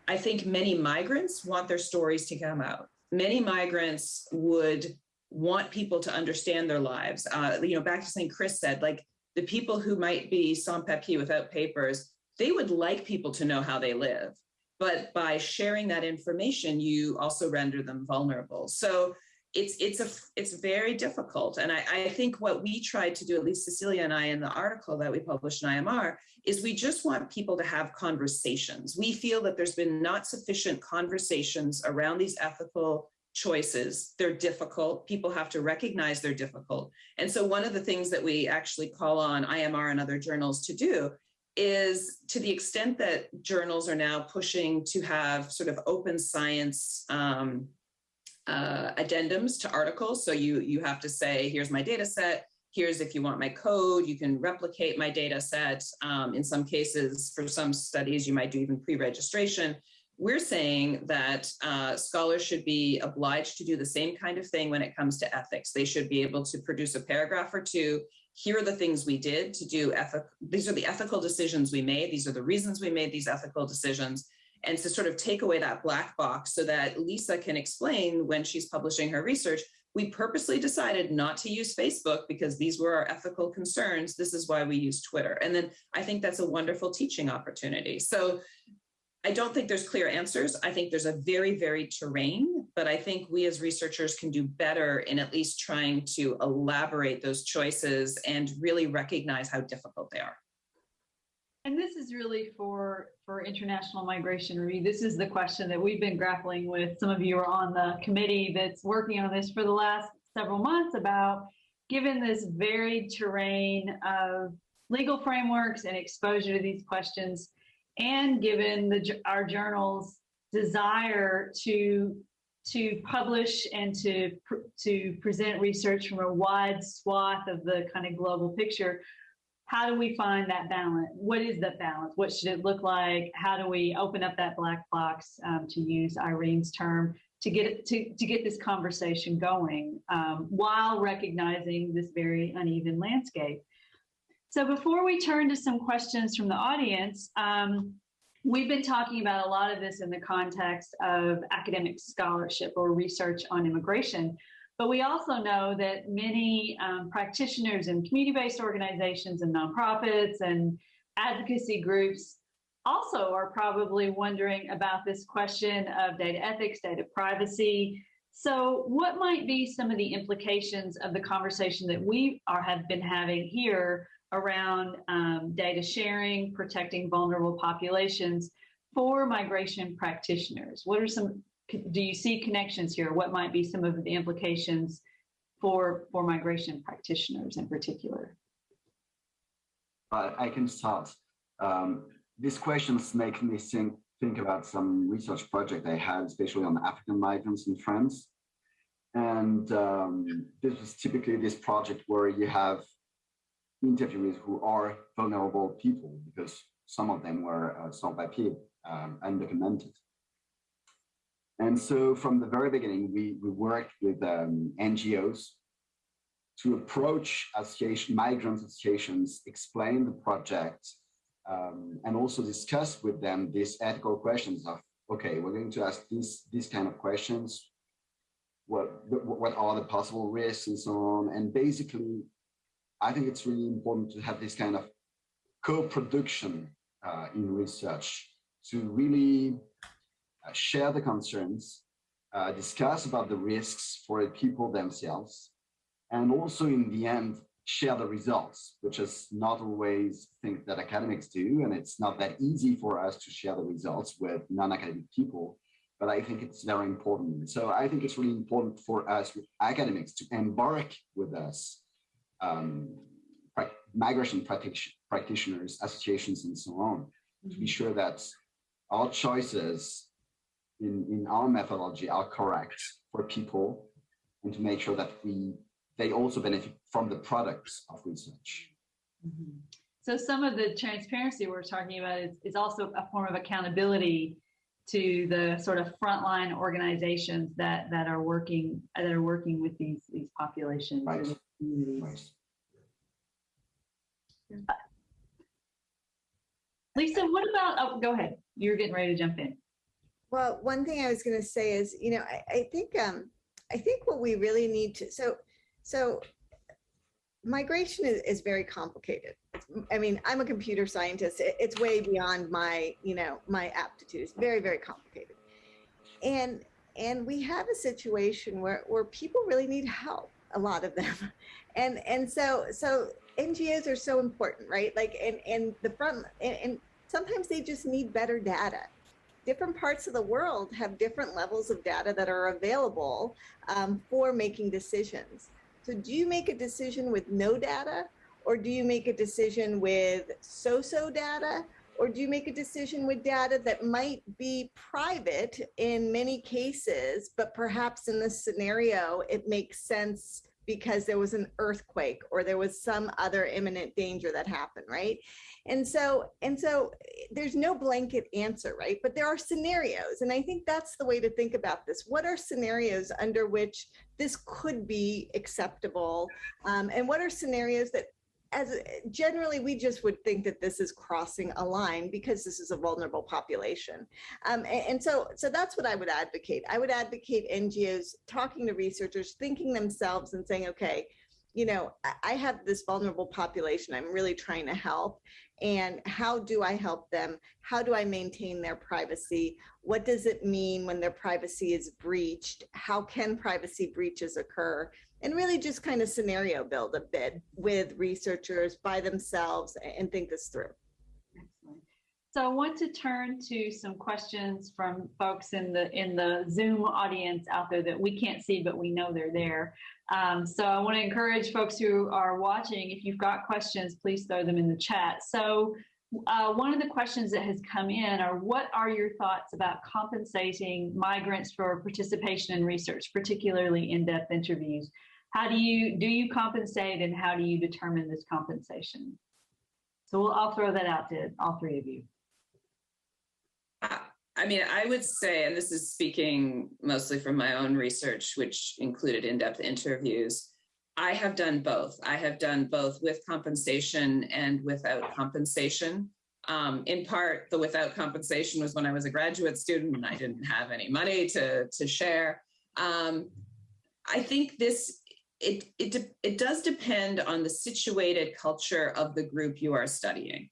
I think many migrants want their stories to come out. Many migrants would want people to understand their lives. Back to something Chris said, like the people who might be sans-papiers without papers, they would like people to know how they live. But by sharing that information, you also render them vulnerable. So it's very difficult. And I think what we tried to do, at least Cecilia and I in the article that we published in IMR, is we just want people to have conversations. We feel that there's been not sufficient conversations around these ethical choices. They're difficult. People have to recognize they're difficult. And so one of the things that we actually call on IMR and other journals to do is, to the extent that journals are now pushing to have sort of open science addendums to articles. So you have to say, here's my data set. Here's, if you want my code, you can replicate my data set. In some cases, for some studies, you might do even pre-registration. We're saying that scholars should be obliged to do the same kind of thing when it comes to ethics. They should be able to produce a paragraph or two. Here are the things we did to do these are the ethical decisions we made. These are the reasons we made these ethical decisions. And to sort of take away that black box so that Lisa can explain when she's publishing her research, we purposely decided not to use Facebook because these were our ethical concerns. This is why we use Twitter. And then I think that's a wonderful teaching opportunity. So I don't think there's clear answers. I think there's a very varied terrain, but I think we as researchers can do better in at least trying to elaborate those choices and really recognize how difficult they are. And this is really for international migration review. This is the question that we've been grappling with. Some of you are on the committee that's working on this for the last several months about, given this varied terrain of legal frameworks and exposure to these questions, and given our journal's desire to publish and to present research from a wide swath of the kind of global picture, how do we find that balance? What is that balance? What should it look like? How do we open up that black box, to use Irene's term, to get this conversation going, while recognizing this very uneven landscape? So before we turn to some questions from the audience, we've been talking about a lot of this in the context of academic scholarship or research on immigration. But we also know that many practitioners and community-based organizations and nonprofits and advocacy groups also are probably wondering about this question of data ethics, data privacy. So what might be some of the implications of the conversation that we have been having here around data sharing, protecting vulnerable populations for migration practitioners? What are some, do you see connections here? What might be some of the implications for migration practitioners in particular? I can start. These questions make me think about some research project I had, especially on African migrants in France. And this was typically this project where you have interviewees who are vulnerable people, because some of them were sans-papiers, undocumented. And so from the very beginning, we worked with NGOs to approach migrant associations, explain the project, and also discuss with them these ethical questions of, okay, we're going to ask these kind of questions. What are the possible risks and so on? And basically, I think it's really important to have this kind of co-production in research to really share the concerns, discuss about the risks for the people themselves, and also in the end, share the results, which is not always things that academics do, and it's not that easy for us to share the results with non-academic people, but I think it's very important. So I think it's really important for us academics to embark with us, migration practitioners, associations, and so on, to be sure that our choices in our methodology are correct for people, and to make sure that they also benefit from the products of research. Mm-hmm. So some of the transparency we're talking about is also a form of accountability to the sort of frontline organizations that are working with these populations. Right. And communities. Right. Lisa, what about? Oh, go ahead. You're getting ready to jump in. Well, one thing I was going to say is, I think what we really need to, so migration is very complicated. I mean, I'm a computer scientist. It's way beyond my aptitude. It's very, very complicated. And we have a situation where people really need help, a lot of them. And so NGOs are so important, right? Like, and the front, and sometimes they just need better data. Different parts of the world have different levels of data that are available for making decisions. So do you make a decision with no data, or do you make a decision with so-so data, or do you make a decision with data that might be private in many cases, but perhaps in this scenario, it makes sense because there was an earthquake or there was some other imminent danger that happened, right? And so there's no blanket answer, right? But there are scenarios. And I think that's the way to think about this. What are scenarios under which this could be acceptable? And what are scenarios that generally, we just would think that this is crossing a line because this is a vulnerable population. And so that's what I would advocate. I would advocate NGOs talking to researchers, thinking themselves and saying, okay, you know, I have this vulnerable population I'm really trying to help. And how do I help them? How do I maintain their privacy? What does it mean when their privacy is breached? How can privacy breaches occur? And really just kind of scenario build a bit with researchers by themselves and think this through. Excellent. So I want to turn to some questions from folks in the Zoom audience out there that we can't see, but we know they're there. So I want to encourage folks who are watching, if you've got questions, please throw them in the chat. So one of the questions that has come in are, what are your thoughts about compensating migrants for participation in research, particularly in-depth interviews? How do you compensate, and how do you determine this compensation? So I'll throw that out to all three of you. I mean, I would say, and this is speaking mostly from my own research, which included in-depth interviews, I have done both. I have done both with compensation and without compensation. In part, the without compensation was when I was a graduate student and I didn't have any money to share. I think it does depend on the situated culture of the group you are studying.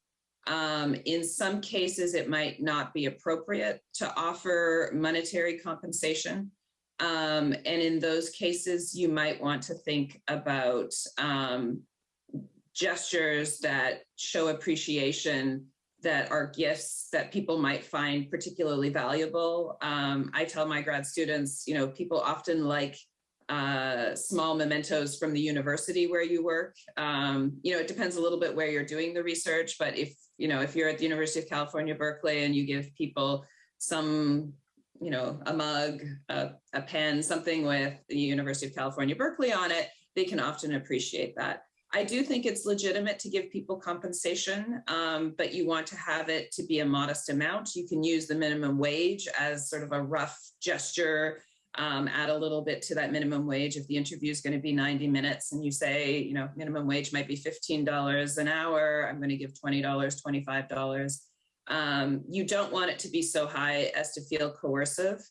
In some cases, it might not be appropriate to offer monetary compensation. And in those cases, you might want to think about gestures that show appreciation, that are gifts that people might find particularly valuable. I tell my grad students, you know, people often like small mementos from the university where you work. You know, it depends a little bit where you're doing the research, but if you're at the University of California, Berkeley, and you give people some, you know, a mug, a pen, something with the University of California, Berkeley on it, they can often appreciate that. I do think it's legitimate to give people compensation, but you want to have it to be a modest amount. You can use the minimum wage as sort of a rough gesture, add a little bit to that minimum wage. If the interview is going to be 90 minutes and you say, you know, minimum wage might be $15 an hour, I'm going to give $20, $25. You don't want it to be so high as to feel coercive.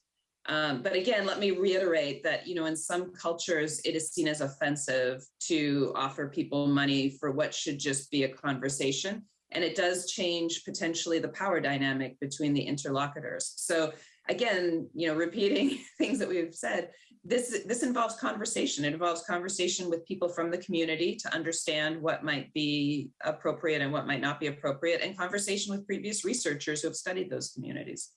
But again, let me reiterate that, you know, in some cultures, it is seen as offensive to offer people money for what should just be a conversation. And it does change potentially the power dynamic between the interlocutors. So again, you know, repeating things that we've said, this involves conversation. It involves conversation with people from the community to understand what might be appropriate and what might not be appropriate, and conversation with previous researchers who have studied those communities.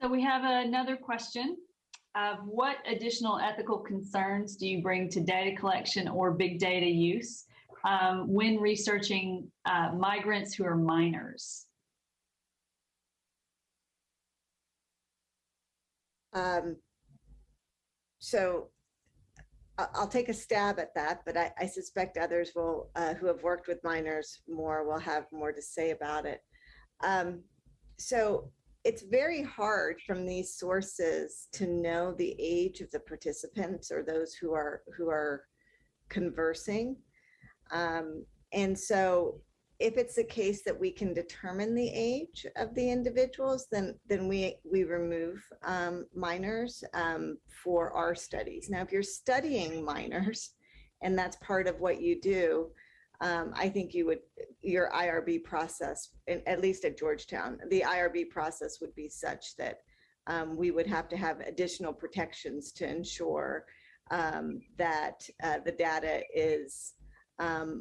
So we have another question of, what additional ethical concerns do you bring to data collection or big data use when researching migrants who are minors? So I'll take a stab at that, but I suspect others will, who have worked with minors more, will have more to say about it. So it's very hard from these sources to know the age of the participants or those who are conversing. And so if it's the case that we can determine the age of the individuals, then we remove minors for our studies. Now, if you're studying minors and that's part of what you do, I think your IRB process, at least at Georgetown, the IRB process would be such that we would have to have additional protections to ensure that the data is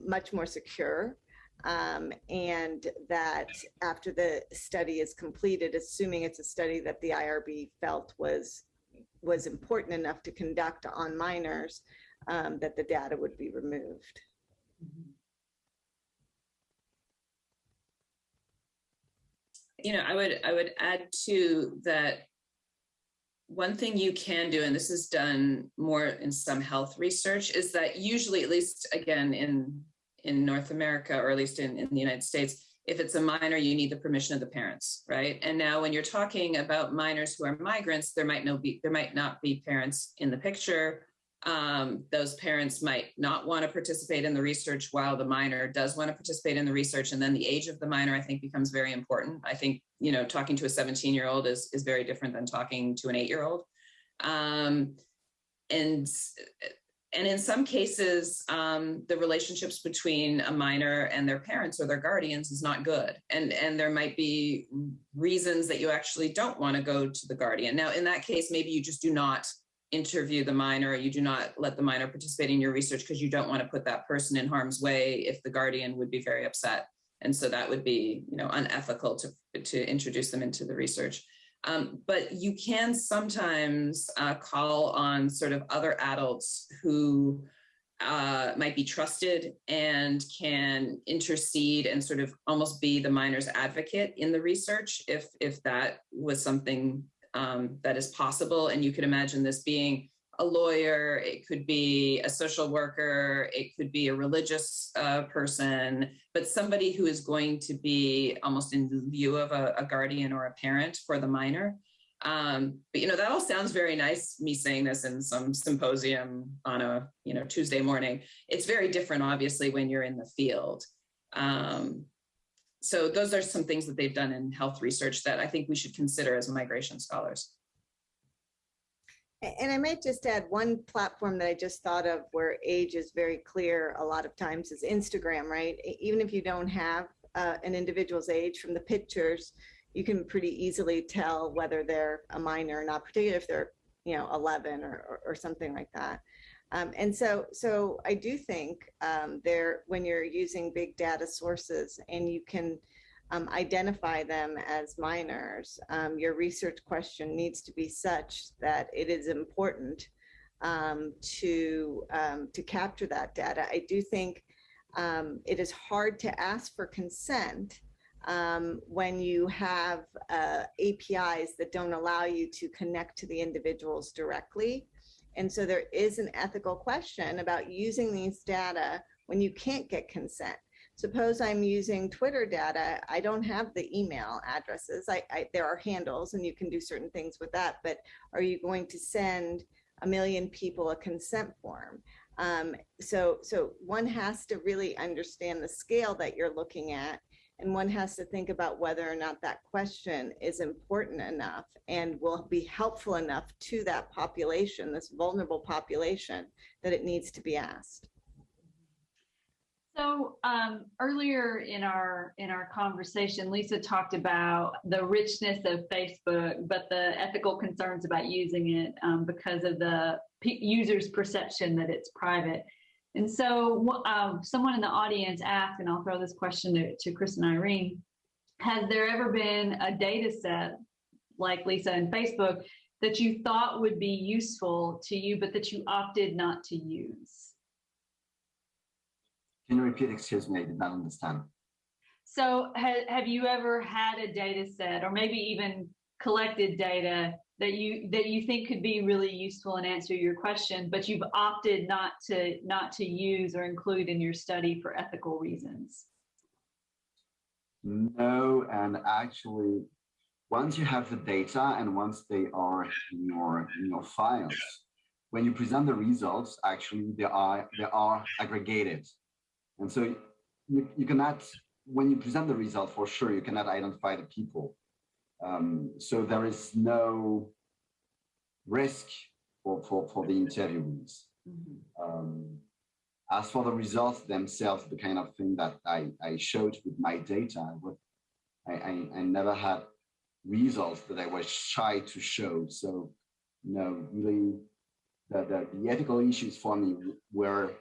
much more secure. And that after the study is completed, assuming it's a study that the IRB felt was important enough to conduct on minors, that the data would be removed. You know, I would add too that one thing you can do, and this is done more in some health research, is that usually, at least again in North America, or at least in the United States, if it's a minor, you need the permission of the parents, right? And now when you're talking about minors who are migrants, there might not be parents in the picture. Those parents might not want to participate in the research while the minor does want to participate in the research. And then the age of the minor, I think, becomes very important. I think, talking to a 17-year-old is very different than talking to an 8-year-old. And in some cases, the relationships between a minor and their parents or their guardians is not good. And there might be reasons that you actually don't want to go to the guardian. Now, in that case, maybe you just do not interview the minor, you do not let the minor participate in your research because you don't want to put that person in harm's way if the guardian would be very upset. And so that would be, unethical to introduce them into the research. But you can sometimes call on sort of other adults who might be trusted and can intercede and sort of almost be the minor's advocate in the research if that was something that is possible. And you could imagine this being a lawyer, it could be a social worker, it could be a religious person, but somebody who is going to be almost in lieu of a guardian or a parent for the minor. But that all sounds very nice, me saying this in some symposium on a Tuesday morning. It's very different, obviously, when you're in the field. So those are some things that they've done in health research that I think we should consider as migration scholars. And I might just add one platform that I just thought of where age is very clear a lot of times is Instagram, right? Even if you don't have an individual's age from the pictures, you can pretty easily tell whether they're a minor or not, particularly if they're 11 or something like that. And so I do think when you're using big data sources and you can identify them as minors, your research question needs to be such that it is important to capture that data. I do think it is hard to ask for consent when you have APIs that don't allow you to connect to the individuals directly. And so there is an ethical question about using these data when you can't get consent. Suppose I'm using Twitter data, I don't have the email addresses. There are handles and you can do certain things with that, but are you going to send 1 million people a consent form? So one has to really understand the scale that you're looking at, and one has to think about whether or not that question is important enough and will be helpful enough to that population, this vulnerable population, that it needs to be asked. So earlier in our conversation, Lisa talked about the richness of Facebook, but the ethical concerns about using it because of the user's perception that it's private. And so someone in the audience asked, and I'll throw this question to Chris and Irene, has there ever been a data set like Lisa and Facebook that you thought would be useful to you, but that you opted not to use? Can you repeat? Excuse me, I did not understand. So have you ever had a data set or maybe even collected data that you think could be really useful and answer your question, but you've opted not to use or include in your study for ethical reasons? No, and actually, once you have the data and once they are in your files, when you present the results, actually they are aggregated. And so you cannot, when you present the result, for sure, you cannot identify the people. So there is no risk for the interviewees. Mm-hmm. As for the results themselves, the kind of thing that I showed with my data, I never had results that I was shy to show. So, really, the ethical issues for me were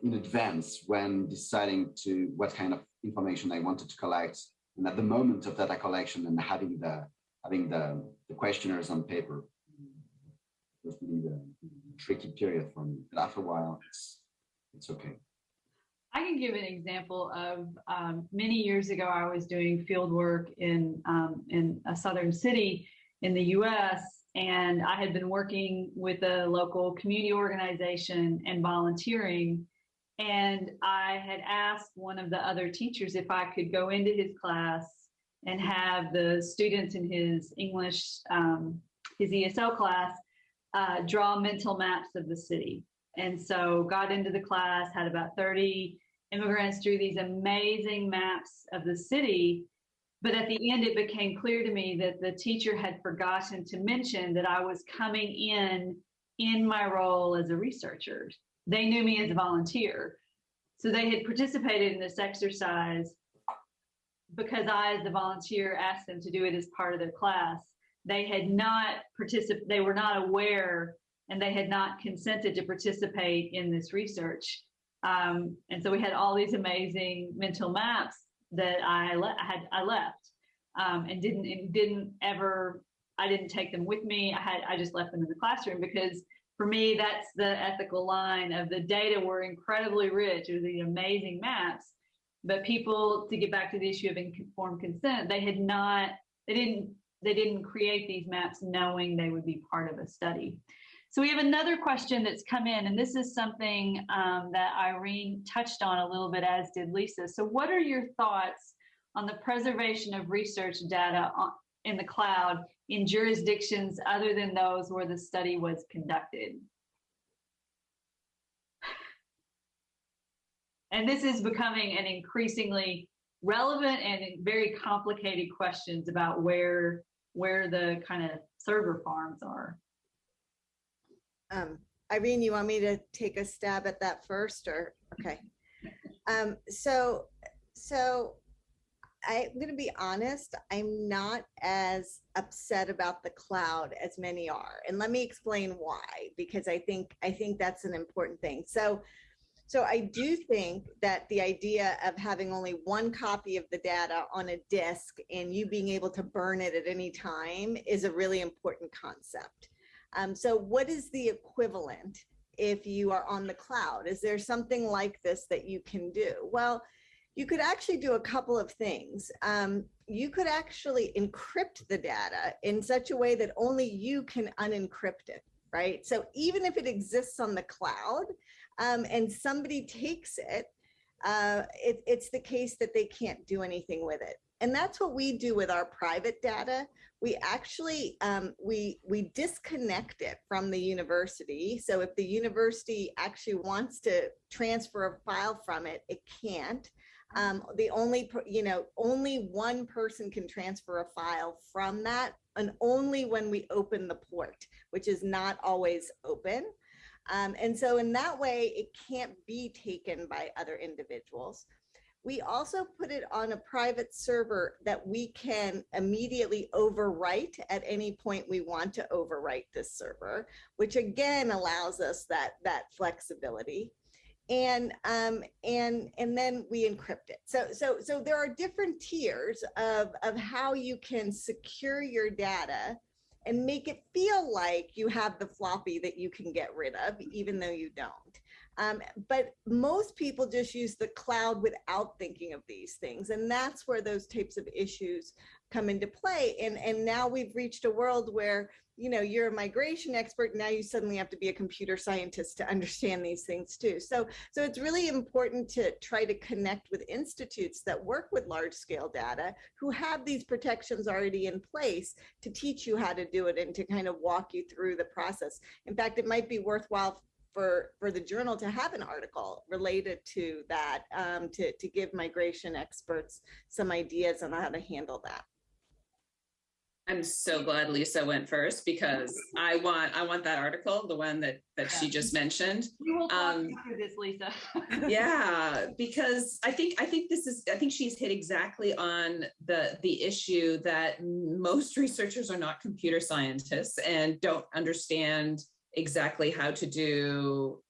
in advance when deciding to what kind of information I wanted to collect, and at the moment of data collection and having the questionnaires on paper was really the tricky period for me. But after a while, it's okay. I can give an example of many years ago. I was doing field work in a southern city in the U.S. And I had been working with a local community organization and volunteering. And I had asked one of the other teachers if I could go into his class and have the students in his English, his ESL class, draw mental maps of the city. And so got into the class, had about 30 immigrants, drew these amazing maps of the city. But at the end, it became clear to me that the teacher had forgotten to mention that I was coming in my role as a researcher. They knew me as a volunteer. So they had participated in this exercise because I, as the volunteer, asked them to do it as part of their class. They had not participated, they were not aware, and they had not consented to participate in this research. And so we had all these amazing mental maps that I left and I didn't take them with me. I just left them in the classroom because for me, that's the ethical line of the data were incredibly rich. It was these amazing maps, but people, to get back to the issue of informed consent, they didn't create these maps knowing they would be part of a study. So we have another question that's come in, and this is something that Irene touched on a little bit, as did Lisa. So what are your thoughts on the preservation of research data in the cloud in jurisdictions other than those where the study was conducted? And this is becoming an increasingly relevant and very complicated questions about where the kind of server farms are. Irene, you want me to take a stab at that first, or okay? So I'm going to be honest. I'm not as upset about the cloud as many are, and let me explain why. Because I think that's an important thing. So I do think that the idea of having only one copy of the data on a disk and you being able to burn it at any time is a really important concept. So what is the equivalent if you are on the cloud? Is there something like this that you can do? Well, you could actually do a couple of things. You could actually encrypt the data in such a way that only you can unencrypt it, right? So even if it exists on the cloud and somebody takes it, it's the case that they can't do anything with it. And that's what we do with our private data. We actually, we disconnect it from the university. So if the university actually wants to transfer a file from it, it can't. Only one person can transfer a file from that, and only when we open the port, which is not always open. And so in that way, it can't be taken by other individuals. We also put it on a private server that we can immediately overwrite at any point we want to overwrite this server, which again allows us that flexibility. And then we encrypt it. So there are different tiers of how you can secure your data and make it feel like you have the floppy that you can get rid of, even though you don't. But most people just use the cloud without thinking of these things. And that's where those types of issues come into play. And now we've reached a world where, you're a migration expert. Now you suddenly have to be a computer scientist to understand these things too. So it's really important to try to connect with institutes that work with large scale data who have these protections already in place to teach you how to do it and to kind of walk you through the process. In fact, it might be worthwhile for the journal to have an article related to that, to give migration experts some ideas on how to handle that. I'm so glad Lisa went first, because I want that article, the one that she just mentioned. You will walk through this, Lisa. Yeah, because I think she's hit exactly on the issue that most researchers are not computer scientists and don't understand exactly how to do,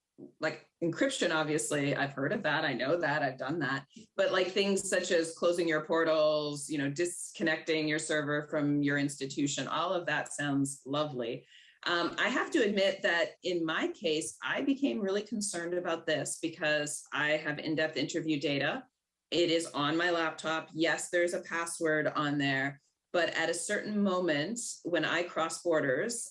like, encryption. Obviously, I've heard of that. I know that. I've done that. But like things such as closing your portals, disconnecting your server from your institution, all of that sounds lovely. I have to admit that in my case, I became really concerned about this because I have in-depth interview data. It is on my laptop. Yes, there's a password on there. But at a certain moment, when I cross borders,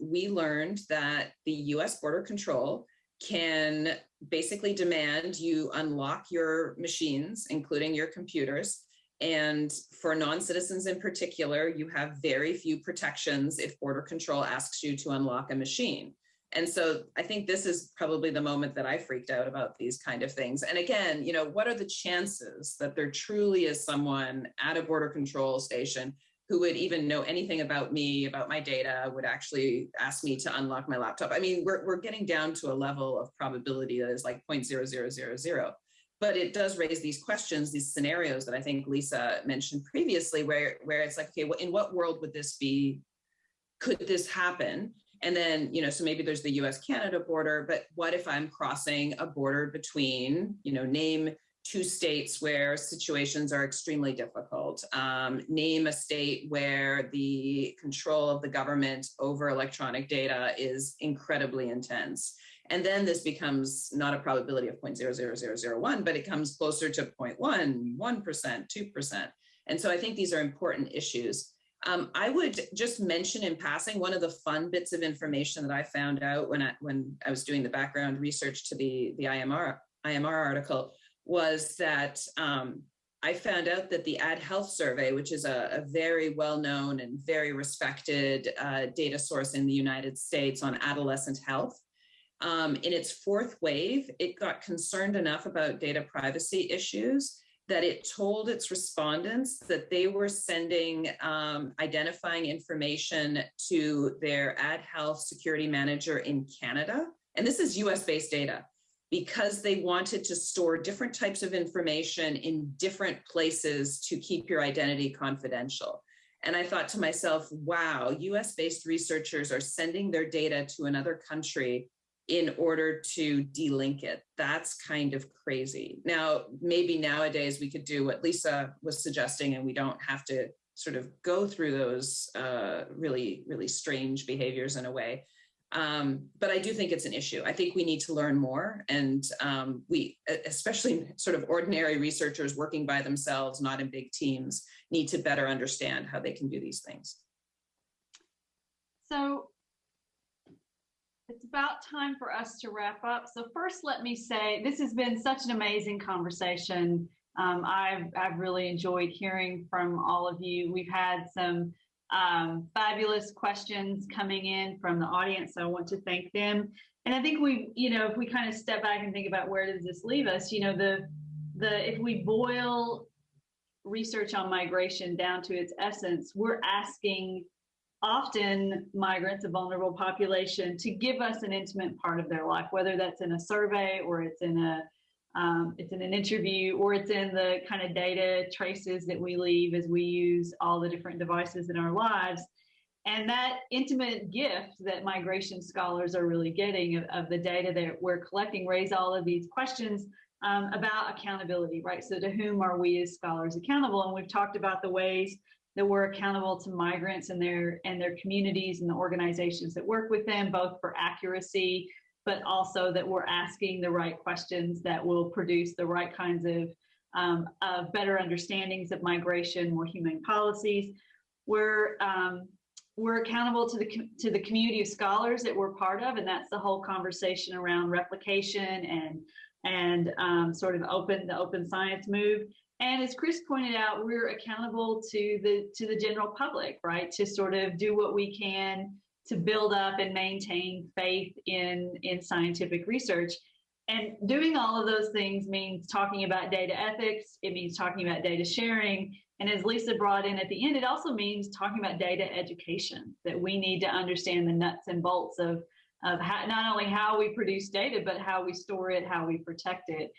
we learned that the US Border Control can basically demand you unlock your machines, including your computers, And for non-citizens in particular, you have very few protections if border control asks you to unlock a machine. And so I think this is probably the moment that I freaked out about these kind of things. And again, you know, what are the chances that there truly is someone at a border control station who would even know anything about me, about my data, would actually ask me to unlock my laptop? I mean, we're getting down to a level of probability that is like 0.0000. But it does raise these questions, these scenarios that I think Lisa mentioned previously, where it's like, okay, well, in what world would this be? Could this happen? And then, you know, so maybe there's the US-Canada border, but what if I'm crossing a border between, you know, name 2 states where situations are extremely difficult, name a state where the control of the government over electronic data is incredibly intense. And then this becomes not a probability of 0.00001, but it comes closer to 0.1%, 2%. And so I think these are important issues. I would just mention in passing, one of the fun bits of information that I found out when I was doing the background research to the IMR article was that I found out that the Ad Health Survey, which is a very well-known and very respected data source in the United States on adolescent health, in its 4th wave, it got concerned enough about data privacy issues that it told its respondents that they were sending identifying information to their ad health security manager in Canada. And this is US-based data, because they wanted to store different types of information in different places to keep your identity confidential. And I thought to myself, wow, US-based researchers are sending their data to another country in order to delink it. That's kind of crazy. Now, maybe nowadays we could do what Lisa was suggesting, and we don't have to sort of go through those really, really strange behaviors in a way. But I do think it's an issue. I think we need to learn more. And we, especially sort of ordinary researchers working by themselves, not in big teams, need to better understand how they can do these things. So it's about time for us to wrap up. So first, let me say, this has been such an amazing conversation. I've really enjoyed hearing from all of you. We've had some fabulous questions coming in from the audience, so I want to thank them. And I think we, you know, if we kind of step back and think about where does this leave us, you know, if we boil research on migration down to its essence, we're asking often migrants, a vulnerable population, to give us an intimate part of their life, whether that's in a survey or it's in an interview, or it's in the kind of data traces that we leave as we use all the different devices in our lives. And that intimate gift that migration scholars are really getting of the data that we're collecting raise all of these questions about accountability, right? So to whom are we as scholars accountable? And we've talked about the ways that we're accountable to migrants and their communities and the organizations that work with them, both for accuracy, but also that we're asking the right questions that will produce the right kinds of better understandings of migration, more humane policies. We're accountable to the community of scholars that we're part of, and that's the whole conversation around replication and sort of the open science move. And as Chris pointed out, we're accountable to the general public, right? To sort of do what we can to build up and maintain faith in scientific research. And doing all of those things means talking about data ethics. It means talking about data sharing. And as Lisa brought in at the end, it also means talking about data education, that we need to understand the nuts and bolts of how, not only how we produce data, but how we store it, how we protect it.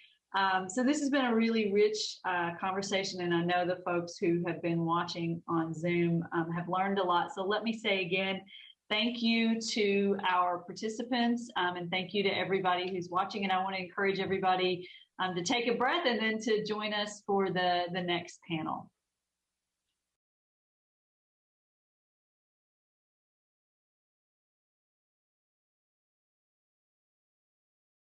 So this has been a really rich conversation, and I know the folks who have been watching on Zoom have learned a lot. So let me say again, thank you to our participants, and thank you to everybody who's watching. And I want to encourage everybody to take a breath and then to join us for the next panel.